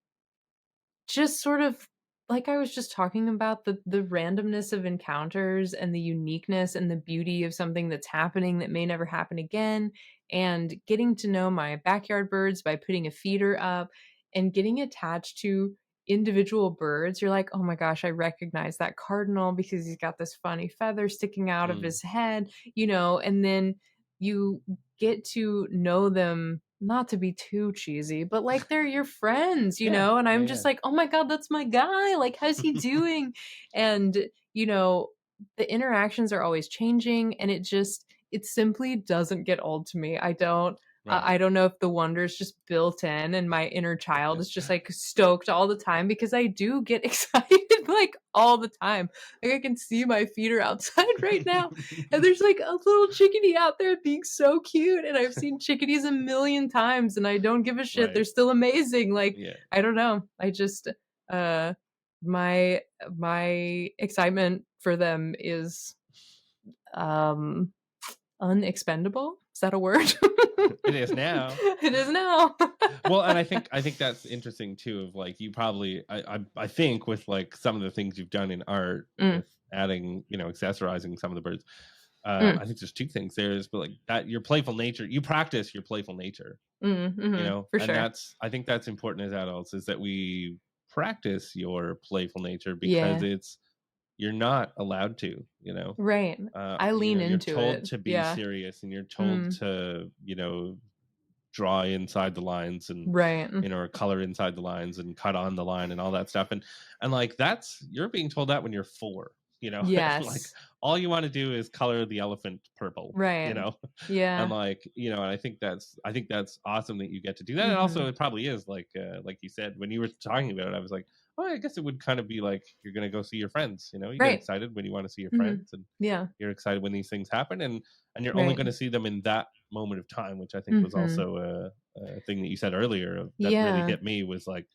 just sort of like I was just talking about, the randomness of encounters and the uniqueness and the beauty of something that's happening that may never happen again, and getting to know my backyard birds by putting a feeder up and getting attached to individual birds. You're like, "Oh my gosh, I recognize that cardinal because he's got this funny feather sticking out of Mm. his head," and then you get to know them, not to be too cheesy, but like they're your friends, Yeah, and yeah, I'm yeah. just like, "Oh my god, that's my guy. Like, how's he doing?" And, you know, the interactions are always changing, and it simply doesn't get old to me. Right. I don't know if the wonder is just built in and my inner child is just like stoked all the time, because I do get excited like all the time. Like I can see my feeder outside right now, and there's like a little chickadee out there being so cute. And I've seen chickadees a million times and I don't give a shit. They're Right. still amazing. Like, Yeah. I don't know. Uh my my excitement for them is um unexpendable. Is that a word? It is now. It is now. Well, and I think that's interesting too. Of like, you probably, I think with like some of the things you've done in art Mm, with adding, accessorizing some of the birds. mm, I think there's two things. There's, but like that, your playful nature. You practice your playful nature, for and sure. I think that's important as adults, is that we practice your playful nature, because Yeah, you're not allowed to, right. I lean you're into told it. to be Yeah. serious, and you're told Mm, to, draw inside the lines, and right. or color inside the lines and cut on the line and all that stuff, and like, that's, you're being told that when you're 4, and like, Yes. all you want to do is color the elephant purple, Right. and Yeah. like, and I think that's awesome that you get to do that. And also, Mhm. it probably is like you said when you were talking about it, I was like, oh, I guess it would kind of be like you're gonna go see your friends. You get Right. excited when you want to see your Mhm. friends, and Yeah. you're excited when these things happen, and you're only Right. going to see them in that moment of time, which I think was Mhm. also a thing that you said earlier, that really Yeah. hit me, was like,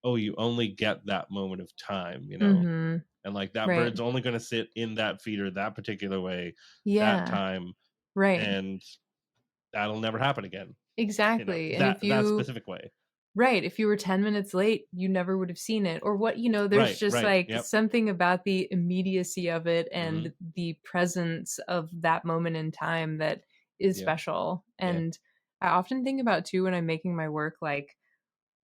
oh, you only get that moment of time, Mhm. and like, that Right. bird's only going to sit in that feeder that particular way, that Yeah. time, Right. and that'll never happen again, Exactly. And that if that you specific way. right, if you were 10 minutes late, you never would have seen it. Or there's Right, just right, like yep. something about the immediacy of it Hmm. and the presence of that moment in time that is Yep. special. Yeah. And I often think about too when I'm making my work, like,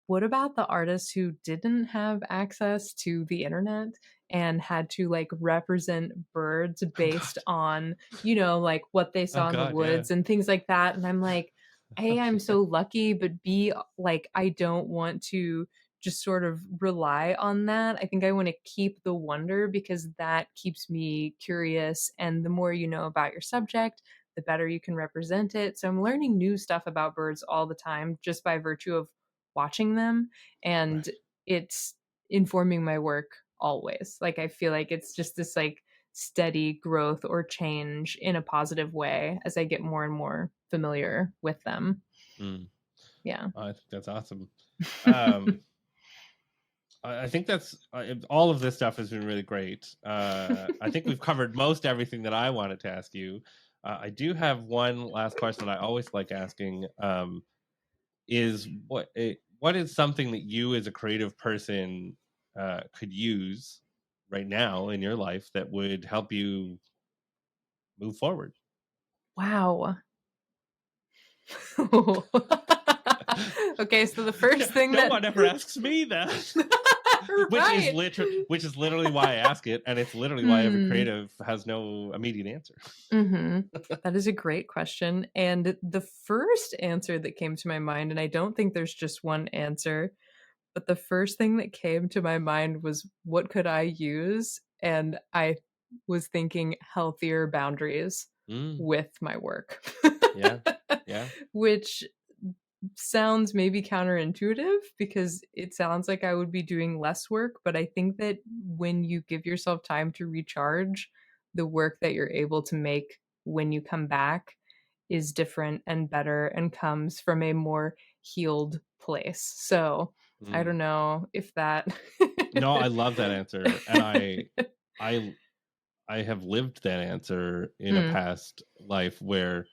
what about the artists who didn't have access to the internet and had to like represent birds Oh based god. on, like what they Oh saw in the god, yeah. woods and things like that? And I'm like, A, I'm so lucky, but B, like, I don't want to just sort of rely on that. I think I want to keep the wonder because that keeps me curious. And the more you know about your subject, the better you can represent it. So I'm learning new stuff about birds all the time just by virtue of watching them, and Right. it's informing my work always. Like I feel like it's just this like steady growth or change in a positive way as I get more and more familiar with them. Mm. Yeah. I think that's awesome. um I think that's, all of this stuff has been really great. I think we've covered most everything that I wanted to ask you. I do have one last question that I always like asking. Is what is something that you, as a creative person, could use right now in your life that would help you move forward? Wow. Okay, so the no, first thing no that one ever asks me that. right. Which is literally why I ask it, and it's literally why every Hmm. creative has no immediate answer. Mhm. That is a great question, and the first answer that came to my mind, and I don't think there's just one answer, but the first thing that came to my mind was, "What could I use?" And I was thinking healthier boundaries Mm, with my work. yeah, yeah. Which sounds maybe counterintuitive because it sounds like I would be doing less work, but I think that when you give yourself time to recharge, the work that you're able to make when you come back is different and better and comes from a more healed place. So, I Mm. don't know if that No, I love that answer, and I I have lived that answer in a Mm, past life, where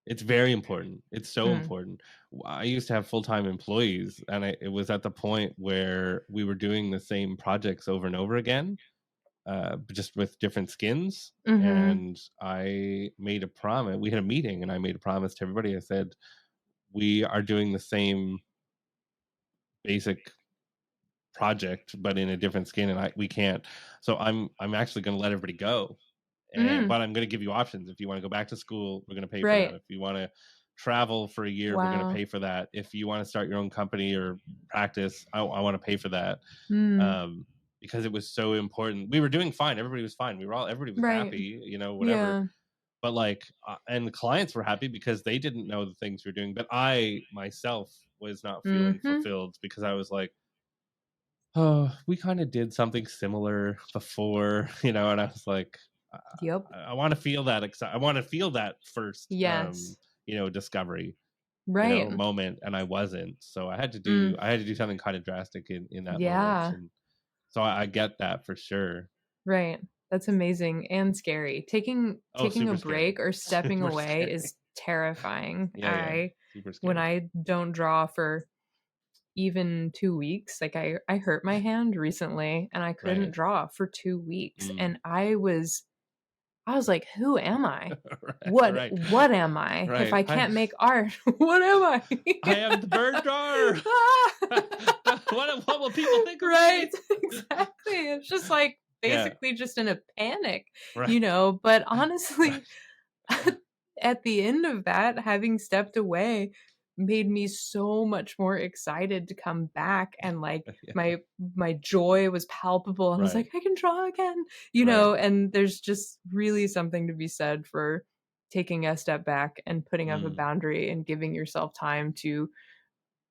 It's very important. It's so Mm. important. I used to have full-time employees, and it was at the point where we were doing the same projects over and over again, but just with different skins. Mm-hmm. And I made a promise. We had a meeting, and I made a promise to everybody. I said, "We are doing the same basic project, but in a different skin, and we can't. So I'm actually going to let everybody go, and Mm. but I'm going to give you options. If you want to go back to school, we're going to pay for that. Right. If you want to travel for a year, we're going to Wow. pay for that. If you want to start your own company or practice, I want to pay for that." Mm. um because it was so important. We were doing fine, everybody was fine, everybody was Right. happy, whatever. Yeah. But like, and the clients were happy because they didn't know the things we were doing, but I myself was not feeling Mm-hmm. fulfilled because I was like, oh, we kind of did something similar before, and I was like, Yep. I want to feel that I want to feel that first, Yes. discovery, Right. moment, and I wasn't. So Mm. I had to do something kind of drastic in that moment, Yeah. and so I get that for sure. Right. That's amazing and scary. Taking Oh, taking a super break scary, or stepping super away scary. is terrifying. Yeah, yeah, I super When scary. I don't draw for even 2 weeks, like I hurt my hand recently and I couldn't Right. draw for 2 weeks Mm. and I was like, "Who am I? Right, What right, what am I? If right. I can't make art, what am I?" I am the bird drawer. Ah! What will people think of Right, me? exactly. It's just like Yeah, basically just in a panic, right. but Right. honestly, at the end of that, having stepped away made me so much more excited to come back and like Yeah, my joy was palpable. I was right, like, I can draw again, right. and there's just really something to be said for taking a step back and putting up a Mm, boundary and giving yourself time to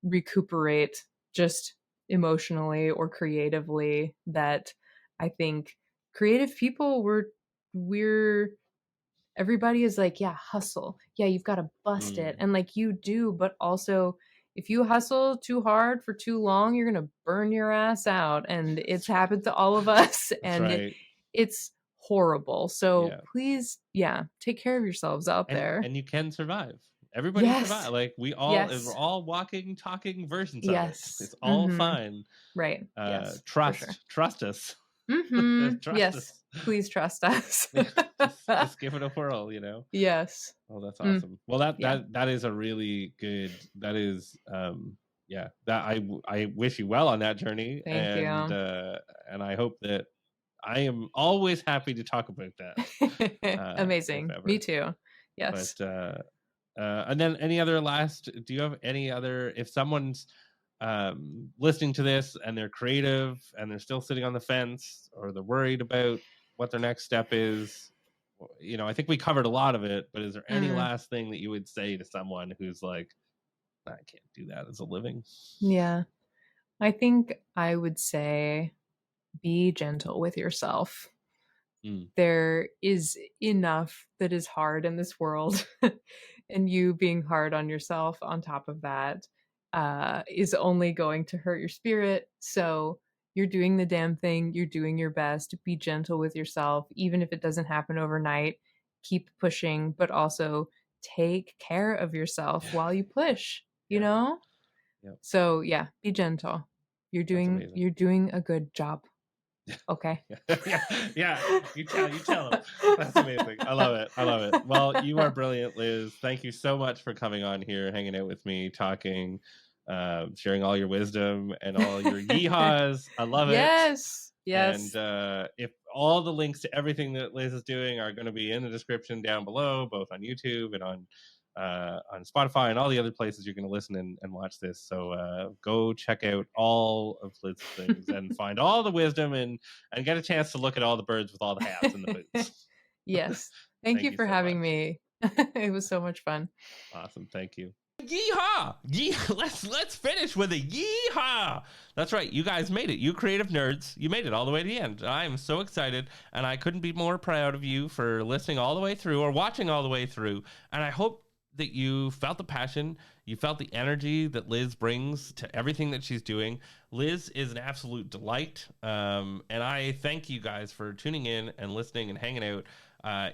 recuperate just emotionally or creatively that I think creative people we're everybody is like, yeah, hustle. Yeah, you've got to bust it. mm. And like you do, but also if you hustle too hard for too long, you're going to burn your ass out. And it's That's right. happened to all of us That's and right. it's horrible. So Yeah. please, yeah, take care of yourselves out there. And you can survive. Everybody survive. Yes. Like we're Yes. all walking, talking versions of it. Yes. It's all Mhm. fine. Right. Yes, for sure. Trust us. Mhm. Trust Yes. us. Please trust us. Yeah, just give it a whirl. Yes. Oh, that's Mm, awesome. Well, yeah. that is a really good. That is, yeah. That I wish you well on that journey, Thank you. and I hope that I am always happy to talk about that, if Amazing. Me ever. too. Yes. But and then any other last? Do you have any other? If someone's listening to this and they're creative and they're still sitting on the fence, or they're worried about what their next step is, I think we covered a lot of it, but is there any Mm, last thing that you would say to someone who's like, I can't do that as a living? yeah. I think I would say be gentle with yourself. Mm, There is enough that is hard in this world, and you being hard on yourself on top of that is only going to hurt your spirit. So you're doing the damn thing, you're doing your best. Be gentle with yourself, even if it doesn't happen overnight. Keep pushing, but also take care of yourself yeah, while you push, you yeah, know? yeah. So yeah, be gentle. That's amazing. You're doing a good job. Okay. Yeah, yeah. You tell them. That's amazing. I love it. I love it. Well, you are brilliant, Liz. Thank you so much for coming on here, hanging out with me, talking, sharing all your wisdom and all your yeehaws. I love it. Yes. And Yes. if all the links to everything that Liz is doing are going to be in the description down below, both on YouTube and on Spotify and all the other places you're going to listen and watch this. So go check out all of Liz's things and find all the wisdom and get a chance to look at all the birds with all the hats and the boots. Yes. Thank Thank you you for so having much. me. It was so much fun. Awesome. Thank you. Yeehaw! Let's finish with a yeehaw. That's right. You guys made it. You creative nerds. You made it all the way to the end. I am so excited, and I couldn't be more proud of you for listening all the way through or watching all the way through. And I hope that you felt the passion, you felt the energy that Liz brings to everything that she's doing. Liz is an absolute delight, and I thank you guys for tuning in and listening and hanging out.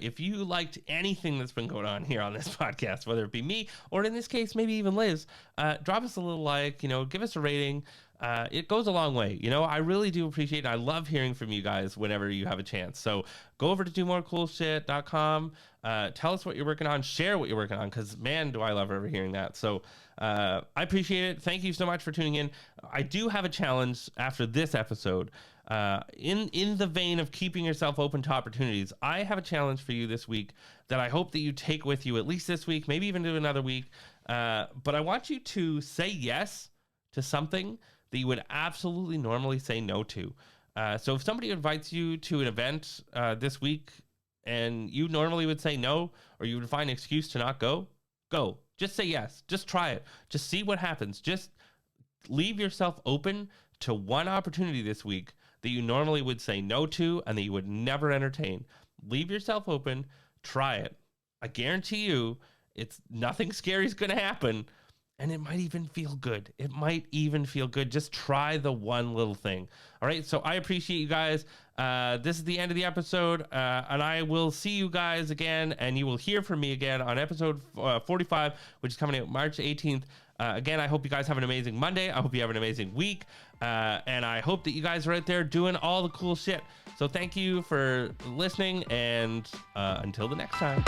if you liked anything that's been going on here on this podcast, whether it be me or in this case, maybe even Liz, drop us a little like, give us a rating. It goes a long way. I really do appreciate it. I love hearing from you guys whenever you have a chance. So go over to domorecoolshit.com. Tell us what you're working on. Share what you're working on, because, man, do I love ever hearing that. So I appreciate it. Thank you so much for tuning in. I do have a challenge after this episode. In the vein of keeping yourself open to opportunities, I have a challenge for you this week that I hope that you take with you at least this week, maybe even do another week. But I want you to say yes to something that you would absolutely normally say no to. So if somebody invites you to an event this week and you normally would say no, or you would find an excuse to not go, go. Just say yes. Just try it. Just see what happens. Just leave yourself open to one opportunity this week that you normally would say no to and that you would never entertain. Leave yourself open. Try it. I guarantee you, it's nothing scary is going to happen. And it might even feel good. It might even feel good. Just try the one little thing. All right. So I appreciate you guys. This is the end of the episode. And I will see you guys again. And you will hear from me again on episode 45, which is coming out March 18th. Again, I hope you guys have an amazing Monday. I hope you have an amazing week. And I hope that you guys are out there doing all the cool shit. So thank you for listening. And until the next time.